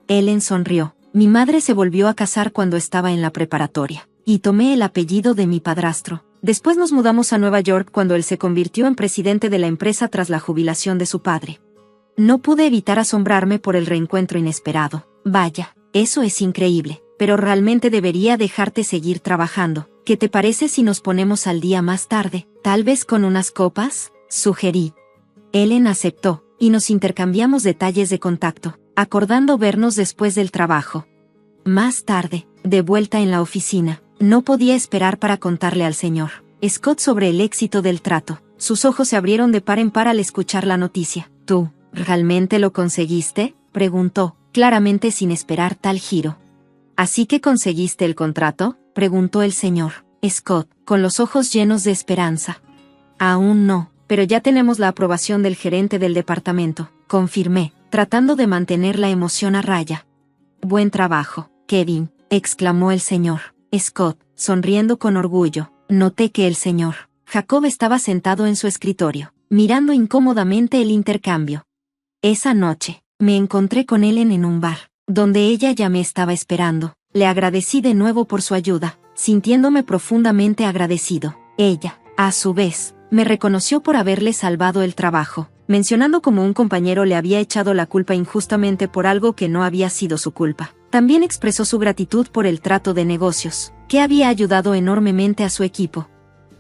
Ellen sonrió. «Mi madre se volvió a casar cuando estaba en la preparatoria, y tomé el apellido de mi padrastro. Después nos mudamos a Nueva York cuando él se convirtió en presidente de la empresa tras la jubilación de su padre». No pude evitar asombrarme por el reencuentro inesperado. «Vaya, eso es increíble, pero realmente debería dejarte seguir trabajando. ¿Qué te parece si nos ponemos al día más tarde, tal vez con unas copas?», sugerí. Ellen aceptó, y nos intercambiamos detalles de contacto, acordando vernos después del trabajo. Más tarde, de vuelta en la oficina, no podía esperar para contarle al señor Scott sobre el éxito del trato. Sus ojos se abrieron de par en par al escuchar la noticia. «¿Tú, realmente lo conseguiste?», preguntó, claramente sin esperar tal giro. «¿Así que conseguiste el contrato?», preguntó el señor Scott, con los ojos llenos de esperanza. «Aún no, pero ya tenemos la aprobación del gerente del departamento», confirmé, tratando de mantener la emoción a raya. «Buen trabajo, Kevin», exclamó el señor Scott, sonriendo con orgullo. Noté que el señor Jacob estaba sentado en su escritorio, mirando incómodamente el intercambio. Esa noche, me encontré con Ellen en un bar, donde ella ya me estaba esperando. Le agradecí de nuevo por su ayuda, sintiéndome profundamente agradecido. Ella, a su vez, me reconoció por haberle salvado el trabajo, mencionando cómo un compañero le había echado la culpa injustamente por algo que no había sido su culpa. También expresó su gratitud por el trato de negocios, que había ayudado enormemente a su equipo.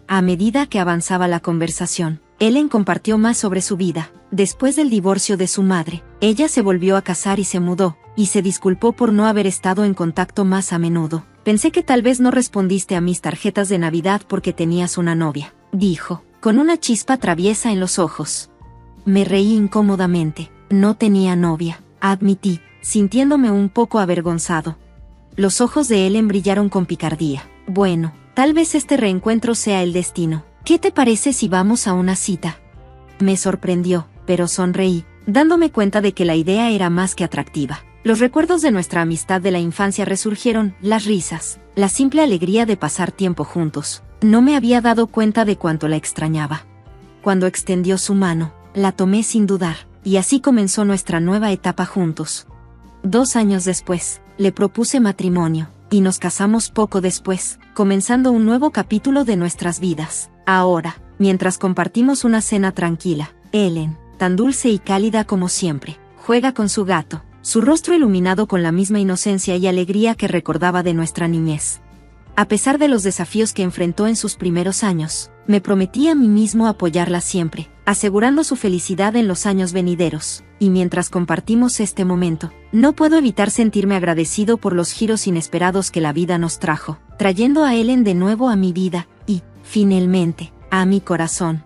A medida que avanzaba la conversación, Ellen compartió más sobre su vida. Después del divorcio de su madre, ella se volvió a casar y se mudó, y se disculpó por no haber estado en contacto más a menudo. Pensé que tal vez no respondiste a mis tarjetas de Navidad porque tenías una novia, dijo, con una chispa traviesa en los ojos. Me reí incómodamente. No tenía novia, admití, sintiéndome un poco avergonzado. Los ojos de Ellen brillaron con picardía. Bueno, tal vez este reencuentro sea el destino. ¿Qué te parece si vamos a una cita? Me sorprendió, pero sonreí, dándome cuenta de que la idea era más que atractiva. Los recuerdos de nuestra amistad de la infancia resurgieron, las risas, la simple alegría de pasar tiempo juntos. No me había dado cuenta de cuánto la extrañaba. Cuando extendió su mano, la tomé sin dudar, y así comenzó nuestra nueva etapa juntos. 2 años después, le propuse matrimonio, y nos casamos poco después, comenzando un nuevo capítulo de nuestras vidas. Ahora, mientras compartimos una cena tranquila, Ellen, tan dulce y cálida como siempre, juega con su gato, su rostro iluminado con la misma inocencia y alegría que recordaba de nuestra niñez. A pesar de los desafíos que enfrentó en sus primeros años, me prometí a mí mismo apoyarla siempre, asegurando su felicidad en los años venideros, y mientras compartimos este momento, no puedo evitar sentirme agradecido por los giros inesperados que la vida nos trajo, trayendo a Ellen de nuevo a mi vida, y, finalmente, a mi corazón.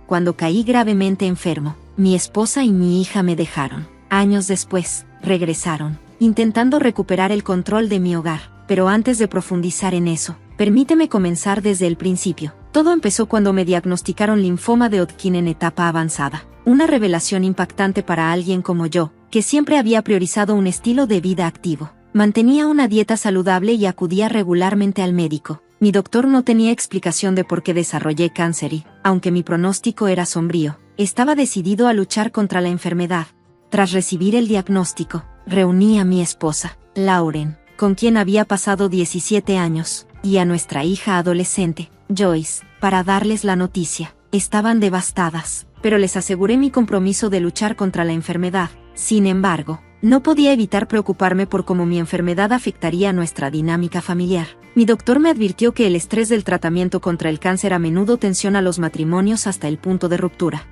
Cuando caí gravemente enfermo, mi esposa y mi hija me dejaron. Años después, regresaron, intentando recuperar el control de mi hogar. Pero antes de profundizar en eso, permíteme comenzar desde el principio. Todo empezó cuando me diagnosticaron linfoma de Hodgkin en etapa avanzada. Una revelación impactante para alguien como yo, que siempre había priorizado un estilo de vida activo. Mantenía una dieta saludable y acudía regularmente al médico. Mi doctor no tenía explicación de por qué desarrollé cáncer y, aunque mi pronóstico era sombrío, estaba decidido a luchar contra la enfermedad. Tras recibir el diagnóstico, reuní a mi esposa, Lauren, con quien había pasado 17 años, y a nuestra hija adolescente, Joyce, para darles la noticia. Estaban devastadas, pero les aseguré mi compromiso de luchar contra la enfermedad. Sin embargo, no podía evitar preocuparme por cómo mi enfermedad afectaría nuestra dinámica familiar. Mi doctor me advirtió que el estrés del tratamiento contra el cáncer a menudo tensiona los matrimonios hasta el punto de ruptura.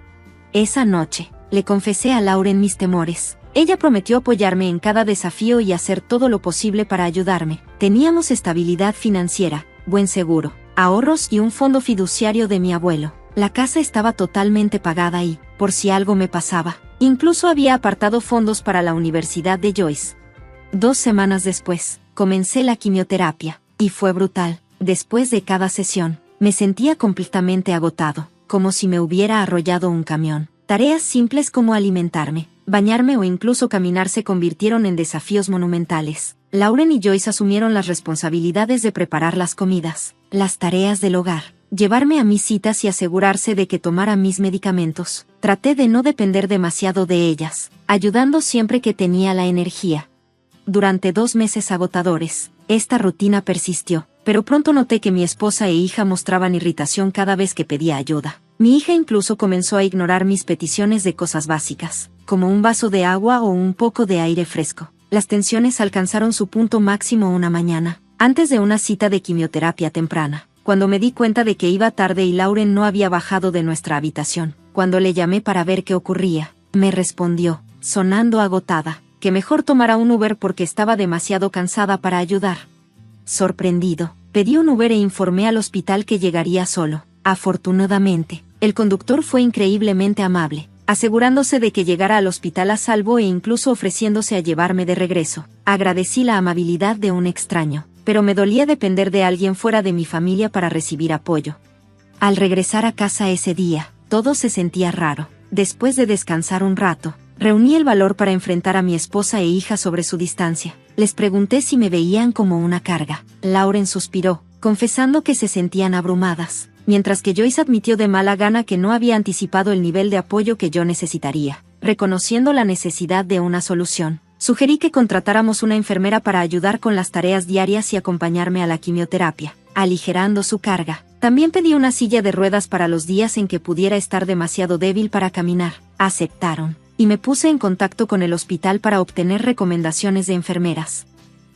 Esa noche, le confesé a Lauren mis temores. Ella prometió apoyarme en cada desafío y hacer todo lo posible para ayudarme. Teníamos estabilidad financiera, buen seguro, ahorros y un fondo fiduciario de mi abuelo. La casa estaba totalmente pagada y, por si algo me pasaba, incluso había apartado fondos para la universidad de Joyce. 2 semanas después, comencé la quimioterapia, y fue brutal. Después de cada sesión, me sentía completamente agotado, como si me hubiera arrollado un camión. Tareas simples como alimentarme, bañarme o incluso caminar se convirtieron en desafíos monumentales. Lauren y Joyce asumieron las responsabilidades de preparar las comidas, las tareas del hogar, llevarme a mis citas y asegurarse de que tomara mis medicamentos. Traté de no depender demasiado de ellas, ayudando siempre que tenía la energía. Durante 2 meses agotadores, esta rutina persistió, pero pronto noté que mi esposa e hija mostraban irritación cada vez que pedía ayuda. Mi hija incluso comenzó a ignorar mis peticiones de cosas básicas, como un vaso de agua o un poco de aire fresco. Las tensiones alcanzaron su punto máximo una mañana, antes de una cita de quimioterapia temprana, cuando me di cuenta de que iba tarde y Lauren no había bajado de nuestra habitación. Cuando le llamé para ver qué ocurría, me respondió, sonando agotada, que mejor tomara un Uber porque estaba demasiado cansada para ayudar. Sorprendido, pedí un Uber e informé al hospital que llegaría solo. Afortunadamente, el conductor fue increíblemente amable, asegurándose de que llegara al hospital a salvo e incluso ofreciéndose a llevarme de regreso. Agradecí la amabilidad de un extraño, pero me dolía depender de alguien fuera de mi familia para recibir apoyo. Al regresar a casa ese día, todo se sentía raro. Después de descansar un rato, Reuní el valor para enfrentar a mi esposa e hija sobre su distancia. Les pregunté si me veían como una carga. Lauren suspiró, confesando que se sentían abrumadas, mientras que Joyce admitió de mala gana que no había anticipado el nivel de apoyo que yo necesitaría. Reconociendo la necesidad de una solución, sugerí que contratáramos una enfermera para ayudar con las tareas diarias y acompañarme a la quimioterapia, aligerando su carga. También pedí una silla de ruedas para los días en que pudiera estar demasiado débil para caminar. Aceptaron, y me puse en contacto con el hospital para obtener recomendaciones de enfermeras.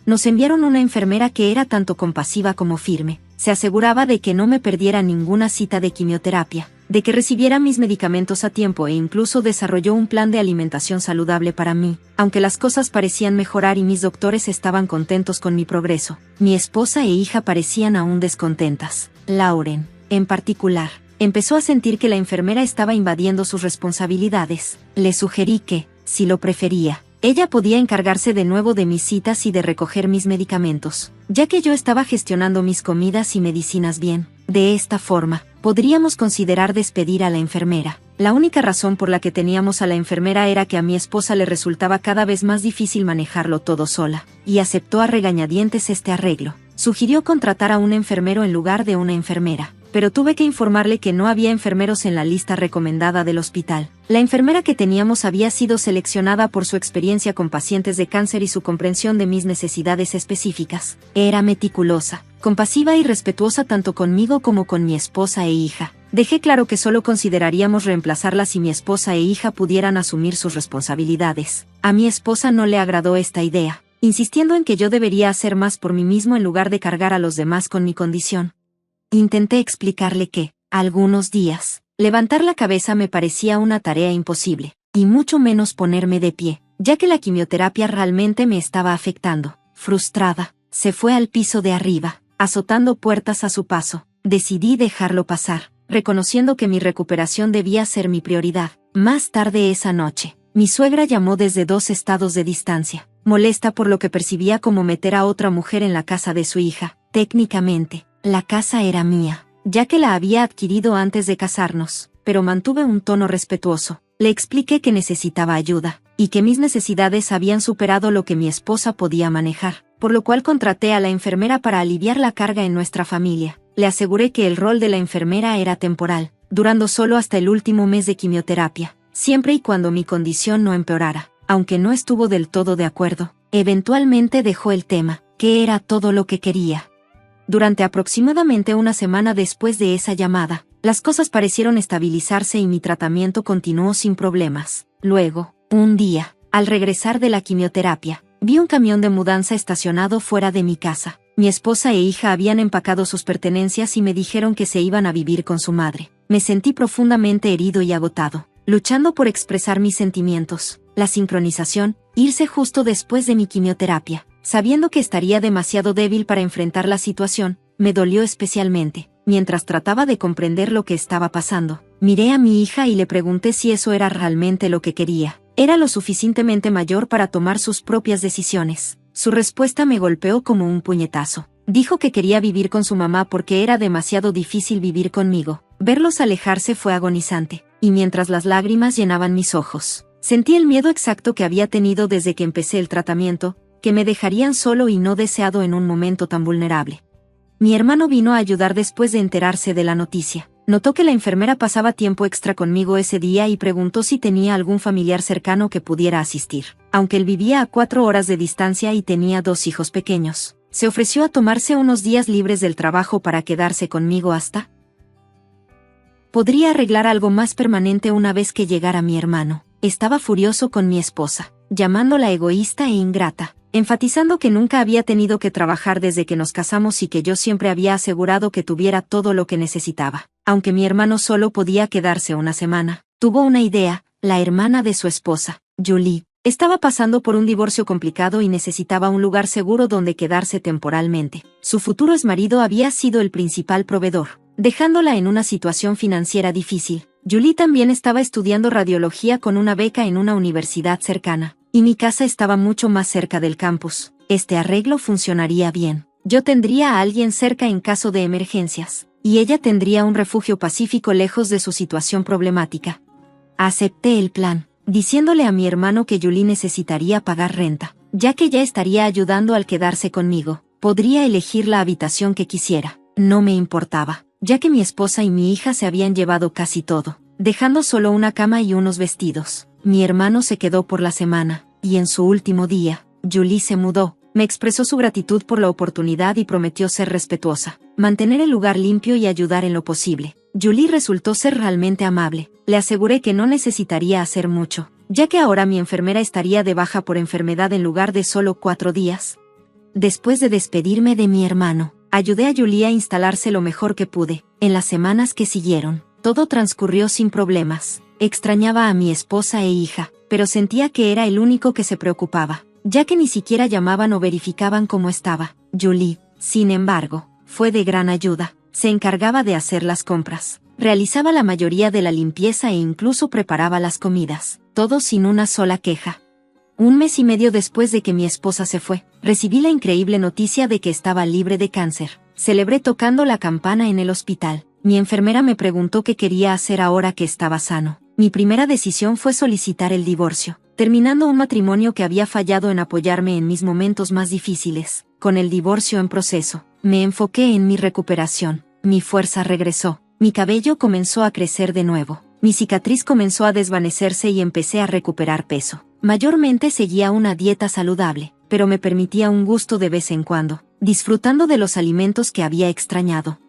Nos enviaron una enfermera que era tanto compasiva como firme. Se aseguraba de que no me perdiera ninguna cita de quimioterapia, de que recibiera mis medicamentos a tiempo e incluso desarrolló un plan de alimentación saludable para mí. Aunque las cosas parecían mejorar y mis doctores estaban contentos con mi progreso, mi esposa e hija parecían aún descontentas. Lauren, en particular, empezó a sentir que la enfermera estaba invadiendo sus responsabilidades. Le sugerí que, si lo prefería, ella podía encargarse de nuevo de mis citas y de recoger mis medicamentos, ya que yo estaba gestionando mis comidas y medicinas bien. De esta forma, podríamos considerar despedir a la enfermera. La única razón por la que teníamos a la enfermera era que a mi esposa le resultaba cada vez más difícil manejarlo todo sola, y aceptó a regañadientes este arreglo. Sugirió contratar a un enfermero en lugar de una enfermera, pero tuve que informarle que no había enfermeros en la lista recomendada del hospital. La enfermera que teníamos había sido seleccionada por su experiencia con pacientes de cáncer y su comprensión de mis necesidades específicas. Era meticulosa, compasiva y respetuosa tanto conmigo como con mi esposa e hija. Dejé claro que solo consideraríamos reemplazarla si mi esposa e hija pudieran asumir sus responsabilidades. A mi esposa no le agradó esta idea, insistiendo en que yo debería hacer más por mí mismo en lugar de cargar a los demás con mi condición. Intenté explicarle que, algunos días, levantar la cabeza me parecía una tarea imposible, y mucho menos ponerme de pie, ya que la quimioterapia realmente me estaba afectando. Frustrada, se fue al piso de arriba, azotando puertas a su paso. Decidí dejarlo pasar, reconociendo que mi recuperación debía ser mi prioridad. Más tarde esa noche, mi suegra llamó desde 2 estados de distancia, molesta por lo que percibía como meter a otra mujer en la casa de su hija. Técnicamente, la casa era mía, ya que la había adquirido antes de casarnos, pero mantuve un tono respetuoso. Le expliqué que necesitaba ayuda, y que mis necesidades habían superado lo que mi esposa podía manejar, por lo cual contraté a la enfermera para aliviar la carga en nuestra familia. Le aseguré que el rol de la enfermera era temporal, durando solo hasta el último mes de quimioterapia, siempre y cuando mi condición no empeorara. Aunque no estuvo del todo de acuerdo, eventualmente dejó el tema, que era todo lo que quería. Durante aproximadamente una semana después de esa llamada, las cosas parecieron estabilizarse y mi tratamiento continuó sin problemas. Luego, un día, al regresar de la quimioterapia, vi un camión de mudanza estacionado fuera de mi casa. Mi esposa e hija habían empacado sus pertenencias y me dijeron que se iban a vivir con su madre. Me sentí profundamente herido y agotado, luchando por expresar mis sentimientos. La sincronización, irse justo después de mi quimioterapia, sabiendo que estaría demasiado débil para enfrentar la situación, me dolió especialmente. Mientras trataba de comprender lo que estaba pasando, miré a mi hija y le pregunté si eso era realmente lo que quería. Era lo suficientemente mayor para tomar sus propias decisiones. Su respuesta me golpeó como un puñetazo. Dijo que quería vivir con su mamá porque era demasiado difícil vivir conmigo. Verlos alejarse fue agonizante, y mientras las lágrimas llenaban mis ojos, sentí el miedo exacto que había tenido desde que empecé el tratamiento, que me dejarían solo y no deseado en un momento tan vulnerable. Mi hermano vino a ayudar después de enterarse de la noticia. Notó que la enfermera pasaba tiempo extra conmigo ese día y preguntó si tenía algún familiar cercano que pudiera asistir. Aunque él vivía a 4 horas de distancia y tenía 2 hijos pequeños, se ofreció a tomarse unos días libres del trabajo para quedarse conmigo hasta... Podría arreglar algo más permanente una vez que llegara mi hermano. Estaba furioso con mi esposa, llamándola egoísta e ingrata, enfatizando que nunca había tenido que trabajar desde que nos casamos y que yo siempre había asegurado que tuviera todo lo que necesitaba. Aunque mi hermano solo podía quedarse una semana, tuvo una idea. La hermana de su esposa, Julie, estaba pasando por un divorcio complicado y necesitaba un lugar seguro donde quedarse temporalmente. Su futuro exmarido había sido el principal proveedor, dejándola en una situación financiera difícil. Julie también estaba estudiando radiología con una beca en una universidad cercana, y mi casa estaba mucho más cerca del campus. Este arreglo funcionaría bien. Yo tendría a alguien cerca en caso de emergencias, y ella tendría un refugio pacífico lejos de su situación problemática. Acepté el plan. diciéndole a mi hermano que Julie necesitaría pagar renta, ya que ya estaría ayudando al quedarse conmigo. Podría elegir la habitación que quisiera. No me importaba, ya que mi esposa y mi hija se habían llevado casi todo, dejando solo una cama y unos vestidos. Mi hermano se quedó por la semana, y en su último día, Julie se mudó. Me expresó su gratitud por la oportunidad y prometió ser respetuosa, mantener el lugar limpio y ayudar en lo posible. Julie resultó ser realmente amable. Le aseguré que no necesitaría hacer mucho, ya que ahora mi enfermera estaría de baja por enfermedad en lugar de solo 4 días. Después de despedirme de mi hermano, ayudé a Julie a instalarse lo mejor que pude. En las semanas que siguieron, todo transcurrió sin problemas. Extrañaba a mi esposa e hija, pero sentía que era el único que se preocupaba, ya que ni siquiera llamaban o verificaban cómo estaba. Julie, sin embargo, fue de gran ayuda. Se encargaba de hacer las compras, realizaba la mayoría de la limpieza e incluso preparaba las comidas, todo sin una sola queja. 1 mes y medio después de que mi esposa se fue, recibí la increíble noticia de que estaba libre de cáncer. Celebré tocando la campana en el hospital. Mi enfermera me preguntó qué quería hacer ahora que estaba sano. Mi primera decisión fue solicitar el divorcio, terminando un matrimonio que había fallado en apoyarme en mis momentos más difíciles. Con el divorcio en proceso, me enfoqué en mi recuperación. Mi fuerza regresó, mi cabello comenzó a crecer de nuevo, mi cicatriz comenzó a desvanecerse y empecé a recuperar peso. Mayormente seguía una dieta saludable, pero me permitía un gusto de vez en cuando, disfrutando de los alimentos que había extrañado.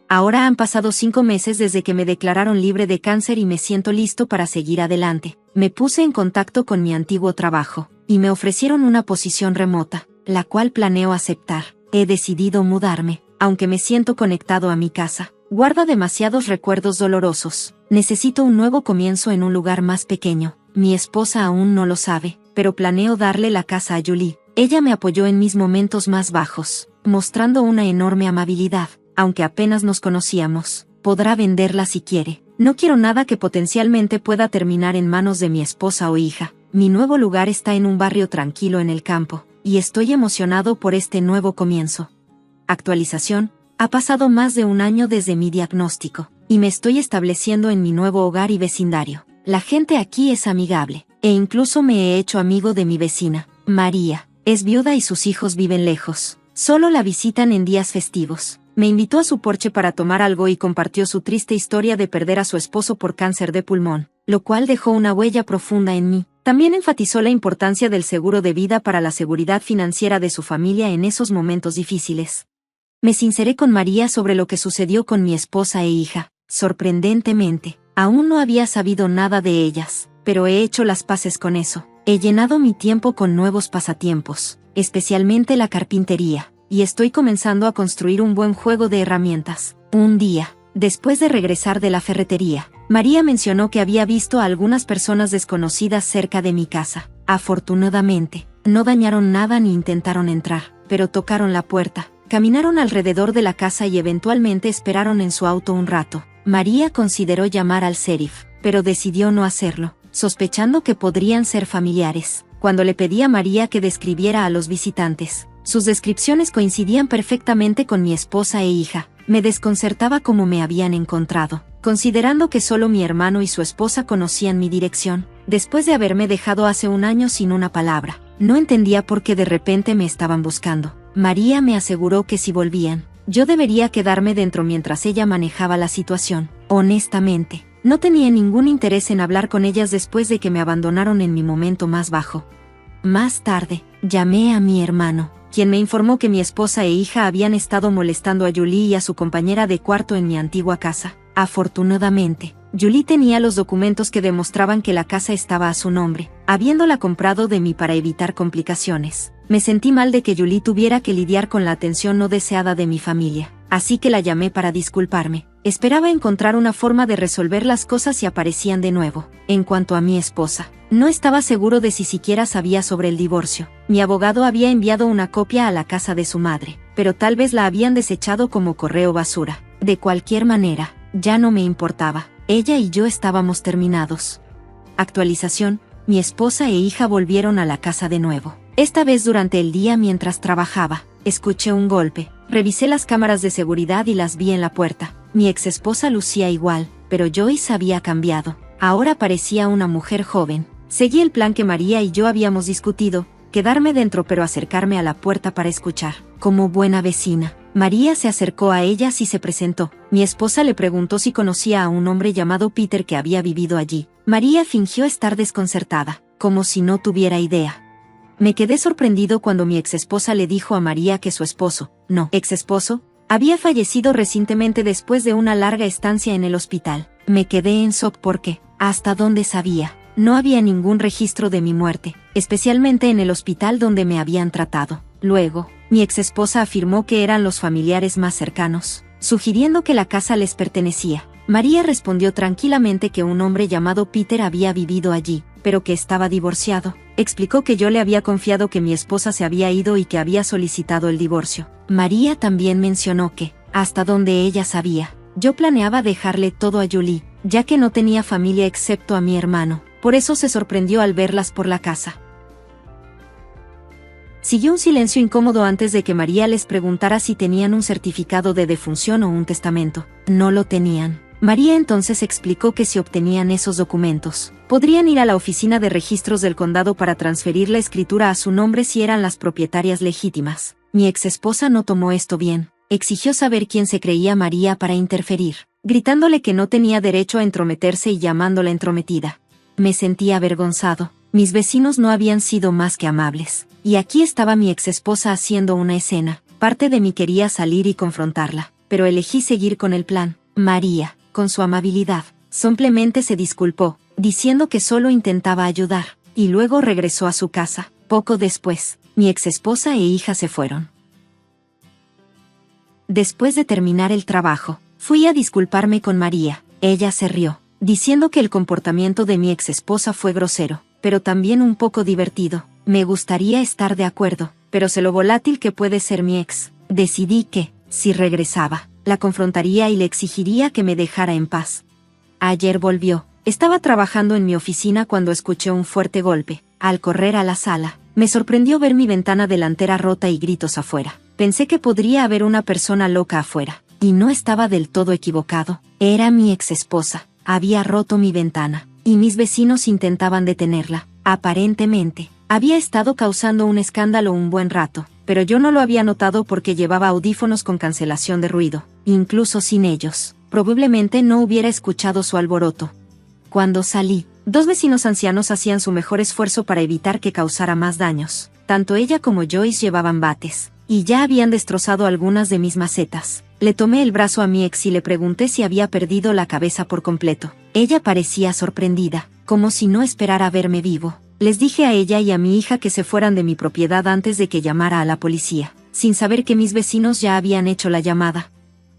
Ahora han pasado 5 meses desde que me declararon libre de cáncer y me siento listo para seguir adelante. Me puse en contacto con mi antiguo trabajo, y me ofrecieron una posición remota, la cual planeo aceptar. He decidido mudarme, aunque me siento conectado a mi casa. Guarda demasiados recuerdos dolorosos. Necesito un nuevo comienzo en un lugar más pequeño. Mi esposa aún no lo sabe, pero planeo darle la casa a Julie. Ella me apoyó en mis momentos más bajos, mostrando una enorme amabilidad. Aunque apenas nos conocíamos, podrá venderla si quiere. No quiero nada que potencialmente pueda terminar en manos de mi esposa o hija. Mi nuevo lugar está en un barrio tranquilo en el campo, y estoy emocionado por este nuevo comienzo. Actualización: ha pasado más de 1 año desde mi diagnóstico, y me estoy estableciendo en mi nuevo hogar y vecindario. La gente aquí es amigable, e incluso me he hecho amigo de mi vecina, María. Es viuda y sus hijos viven lejos. Solo la visitan en días festivos. Me invitó a su porche para tomar algo y compartió su triste historia de perder a su esposo por cáncer de pulmón, lo cual dejó una huella profunda en mí. También enfatizó la importancia del seguro de vida para la seguridad financiera de su familia en esos momentos difíciles. Me sinceré con María sobre lo que sucedió con mi esposa e hija. Sorprendentemente, aún no había sabido nada de ellas, pero he hecho las paces con eso. He llenado mi tiempo con nuevos pasatiempos, especialmente la carpintería, y estoy comenzando a construir un buen juego de herramientas. Un día, después de regresar de la ferretería, María mencionó que había visto a algunas personas desconocidas cerca de mi casa. Afortunadamente, no dañaron nada ni intentaron entrar, pero tocaron la puerta, caminaron alrededor de la casa y eventualmente esperaron en su auto un rato. María consideró llamar al sheriff, pero decidió no hacerlo, sospechando que podrían ser familiares. Cuando le pedí a María que describiera a los visitantes, sus descripciones coincidían perfectamente con mi esposa e hija. Me desconcertaba cómo me habían encontrado, considerando que solo mi hermano y su esposa conocían mi dirección. Después de haberme dejado hace 1 año sin una palabra, no entendía por qué de repente me estaban buscando. María me aseguró que si volvían, yo debería quedarme dentro mientras ella manejaba la situación. Honestamente, no tenía ningún interés en hablar con ellas después de que me abandonaron en mi momento más bajo. Más tarde, llamé a mi hermano, quien me informó que mi esposa e hija habían estado molestando a Julie y a su compañera de cuarto en mi antigua casa. Afortunadamente, Julie tenía los documentos que demostraban que la casa estaba a su nombre, habiéndola comprado de mí para evitar complicaciones. Me sentí mal de que Julie tuviera que lidiar con la atención no deseada de mi familia, así que la llamé para disculparme. Esperaba encontrar una forma de resolver las cosas si aparecían de nuevo. En cuanto a mi esposa, no estaba seguro de si siquiera sabía sobre el divorcio. Mi abogado había enviado una copia a la casa de su madre, pero tal vez la habían desechado como correo basura. De cualquier manera, ya no me importaba. Ella y yo estábamos terminados. Actualización: mi esposa e hija volvieron a la casa de nuevo. Esta vez durante el día mientras trabajaba, escuché un golpe. Revisé las cámaras de seguridad y las vi en la puerta. Mi exesposa lucía igual, pero Joyce había cambiado. Ahora parecía una mujer joven, Seguí el plan que María y yo habíamos discutido, quedarme dentro pero acercarme a la puerta para escuchar. Como buena vecina, María se acercó a ellas y se presentó. Mi esposa le preguntó si conocía a un hombre llamado Peter que había vivido allí. María fingió estar desconcertada, como si no tuviera idea. Me quedé sorprendido cuando mi exesposa le dijo a María que su esposo, no, exesposo, había fallecido recientemente después de una larga estancia en el hospital. Me quedé en shock porque, hasta donde sabía, no había ningún registro de mi muerte, especialmente en el hospital donde me habían tratado. Luego, mi exesposa afirmó que eran los familiares más cercanos, sugiriendo que la casa les pertenecía. María respondió tranquilamente que un hombre llamado Peter había vivido allí, pero que estaba divorciado. Explicó que yo le había confiado que mi esposa se había ido y que había solicitado el divorcio. María también mencionó que, hasta donde ella sabía, yo planeaba dejarle todo a Julie, ya que no tenía familia excepto a mi hermano. Por eso se sorprendió al verlas por la casa. Siguió un silencio incómodo antes de que María les preguntara si tenían un certificado de defunción o un testamento. No lo tenían. María entonces explicó que si obtenían esos documentos, podrían ir a la oficina de registros del condado para transferir la escritura a su nombre si eran las propietarias legítimas. Mi exesposa no tomó esto bien. Exigió saber quién se creía María para interferir, gritándole que no tenía derecho a entrometerse y llamándola entrometida. Me sentía avergonzado. Mis vecinos no habían sido más que amables. Y aquí estaba mi exesposa haciendo una escena. Parte de mí quería salir y confrontarla, pero elegí seguir con el plan. María, con su amabilidad, simplemente se disculpó, diciendo que solo intentaba ayudar, y luego regresó a su casa. Poco después, mi exesposa e hija se fueron. Después de terminar el trabajo, fui a disculparme con María. Ella se rió, diciendo que el comportamiento de mi exesposa fue grosero, pero también un poco divertido. Me gustaría estar de acuerdo, pero sé lo volátil que puede ser mi ex. Decidí que, si regresaba, la confrontaría y le exigiría que me dejara en paz. Ayer volvió. Estaba trabajando en mi oficina cuando escuché un fuerte golpe. Al correr a la sala, me sorprendió ver mi ventana delantera rota y gritos afuera. Pensé que podría haber una persona loca afuera, y no estaba del todo equivocado. Era mi exesposa. Había roto mi ventana, y mis vecinos intentaban detenerla. Aparentemente, había estado causando un escándalo un buen rato, pero yo no lo había notado porque llevaba audífonos con cancelación de ruido. Incluso sin ellos, probablemente no hubiera escuchado su alboroto. Cuando salí, dos vecinos ancianos hacían su mejor esfuerzo para evitar que causara más daños. Tanto ella como Joyce llevaban bates, y ya habían destrozado algunas de mis macetas. Le tomé el brazo a mi ex y le pregunté si había perdido la cabeza por completo. Ella parecía sorprendida, como si no esperara verme vivo. Les dije a ella y a mi hija que se fueran de mi propiedad antes de que llamara a la policía, sin saber que mis vecinos ya habían hecho la llamada.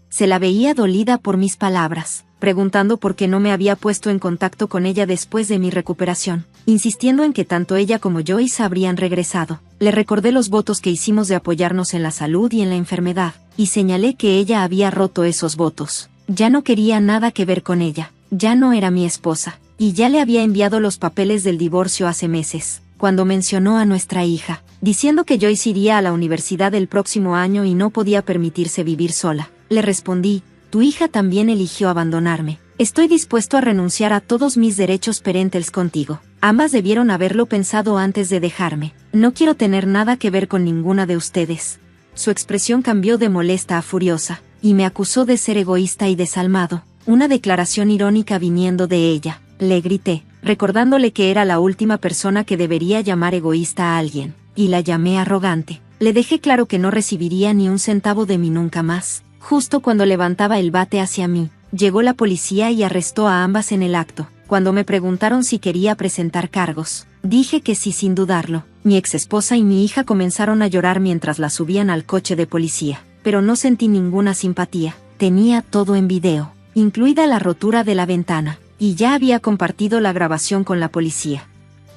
Se la veía dolida por mis palabras, preguntando por qué no me había puesto en contacto con ella después de mi recuperación, insistiendo en que tanto ella como Joyce habrían regresado. Le recordé los votos que hicimos de apoyarnos en la salud y en la enfermedad, y señalé que ella había roto esos votos. Ya no quería nada que ver con ella, ya no era mi esposa, y ya le había enviado los papeles del divorcio hace meses. Cuando mencionó a nuestra hija, diciendo que Joyce iría a la universidad el próximo año y no podía permitirse vivir sola, le respondí: tu hija también eligió abandonarme. Estoy dispuesto a renunciar a todos mis derechos parentales contigo. Ambas debieron haberlo pensado antes de dejarme. No quiero tener nada que ver con ninguna de ustedes. Su expresión cambió de molesta a furiosa, y me acusó de ser egoísta y desalmado, una declaración irónica viniendo de ella. Le grité, recordándole que era la última persona que debería llamar egoísta a alguien, y la llamé arrogante. Le dejé claro que no recibiría ni un centavo de mí nunca más. Justo cuando levantaba el bate hacia mí, llegó la policía y arrestó a ambas en el acto. Cuando me preguntaron si quería presentar cargos, dije que sí sin dudarlo. Mi exesposa y mi hija comenzaron a llorar mientras la subían al coche de policía, pero no sentí ninguna simpatía. Tenía todo en video, incluida la rotura de la ventana, y ya había compartido la grabación con la policía.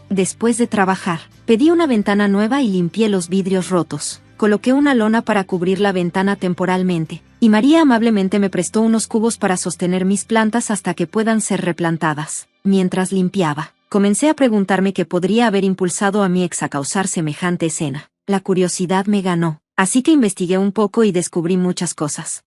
Después de trabajar, pedí una ventana nueva y limpié los vidrios rotos. Coloqué una lona para cubrir la ventana temporalmente, y María amablemente me prestó unos cubos para sostener mis plantas hasta que puedan ser replantadas. Mientras limpiaba, comencé a preguntarme qué podría haber impulsado a mi ex a causar semejante escena. La curiosidad me ganó, así que investigué un poco y descubrí muchas cosas.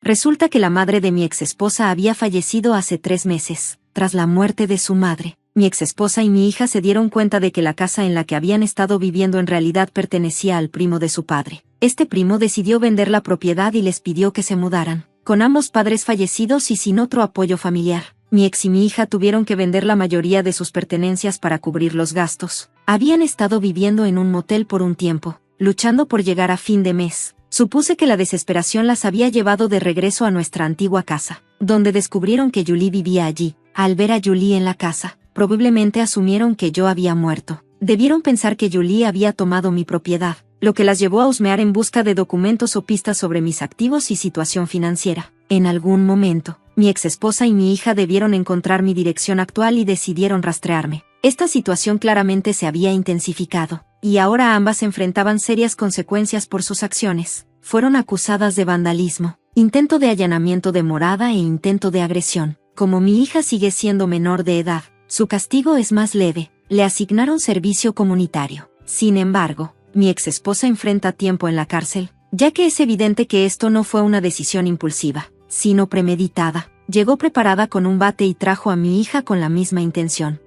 Resulta que la madre de mi exesposa había fallecido hace 3 meses. Tras la muerte de su madre, mi exesposa y mi hija se dieron cuenta de que la casa en la que habían estado viviendo en realidad pertenecía al primo de su padre. Este primo decidió vender la propiedad y les pidió que se mudaran. Con ambos padres fallecidos y sin otro apoyo familiar, mi ex y mi hija tuvieron que vender la mayoría de sus pertenencias para cubrir los gastos. Habían estado viviendo en un motel por un tiempo, luchando por llegar a fin de mes. Supuse que la desesperación las había llevado de regreso a nuestra antigua casa, donde descubrieron que Julie vivía allí. Al ver a Julie en la casa, probablemente asumieron que yo había muerto. Debieron pensar que Julie había tomado mi propiedad, lo que las llevó a husmear en busca de documentos o pistas sobre mis activos y situación financiera. En algún momento, mi exesposa y mi hija debieron encontrar mi dirección actual y decidieron rastrearme. Esta situación claramente se había intensificado, y ahora ambas enfrentaban serias consecuencias por sus acciones. Fueron acusadas de vandalismo, intento de allanamiento de morada e intento de agresión. Como mi hija sigue siendo menor de edad, su castigo es más leve. Le asignaron servicio comunitario. Sin embargo, mi exesposa enfrenta tiempo en la cárcel, ya que es evidente que esto no fue una decisión impulsiva, sino premeditada. Llegó preparada con un bate y trajo a mi hija con la misma intención.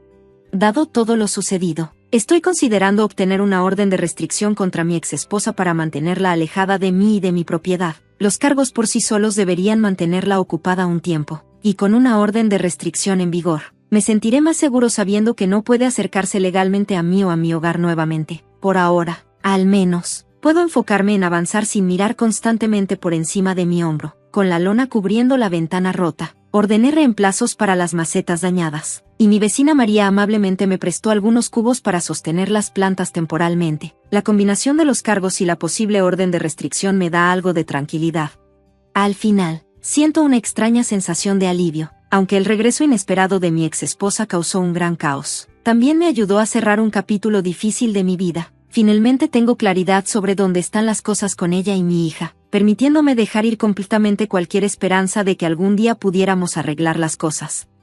Dado todo lo sucedido, estoy considerando obtener una orden de restricción contra mi exesposa para mantenerla alejada de mí y de mi propiedad. Los cargos por sí solos deberían mantenerla ocupada un tiempo, y con una orden de restricción en vigor, me sentiré más seguro sabiendo que no puede acercarse legalmente a mí o a mi hogar nuevamente. Por ahora, al menos, puedo enfocarme en avanzar sin mirar constantemente por encima de mi hombro. Con la lona cubriendo la ventana rota, ordené reemplazos para las macetas dañadas, y mi vecina María amablemente me prestó algunos cubos para sostener las plantas temporalmente. La combinación de los cargos y la posible orden de restricción me da algo de tranquilidad. Al final, siento una extraña sensación de alivio. Aunque el regreso inesperado de mi exesposa causó un gran caos, también me ayudó a cerrar un capítulo difícil de mi vida. Finalmente tengo claridad sobre dónde están las cosas con ella y mi hija, permitiéndome dejar ir completamente cualquier esperanza de que algún día pudiéramos arreglar las cosas.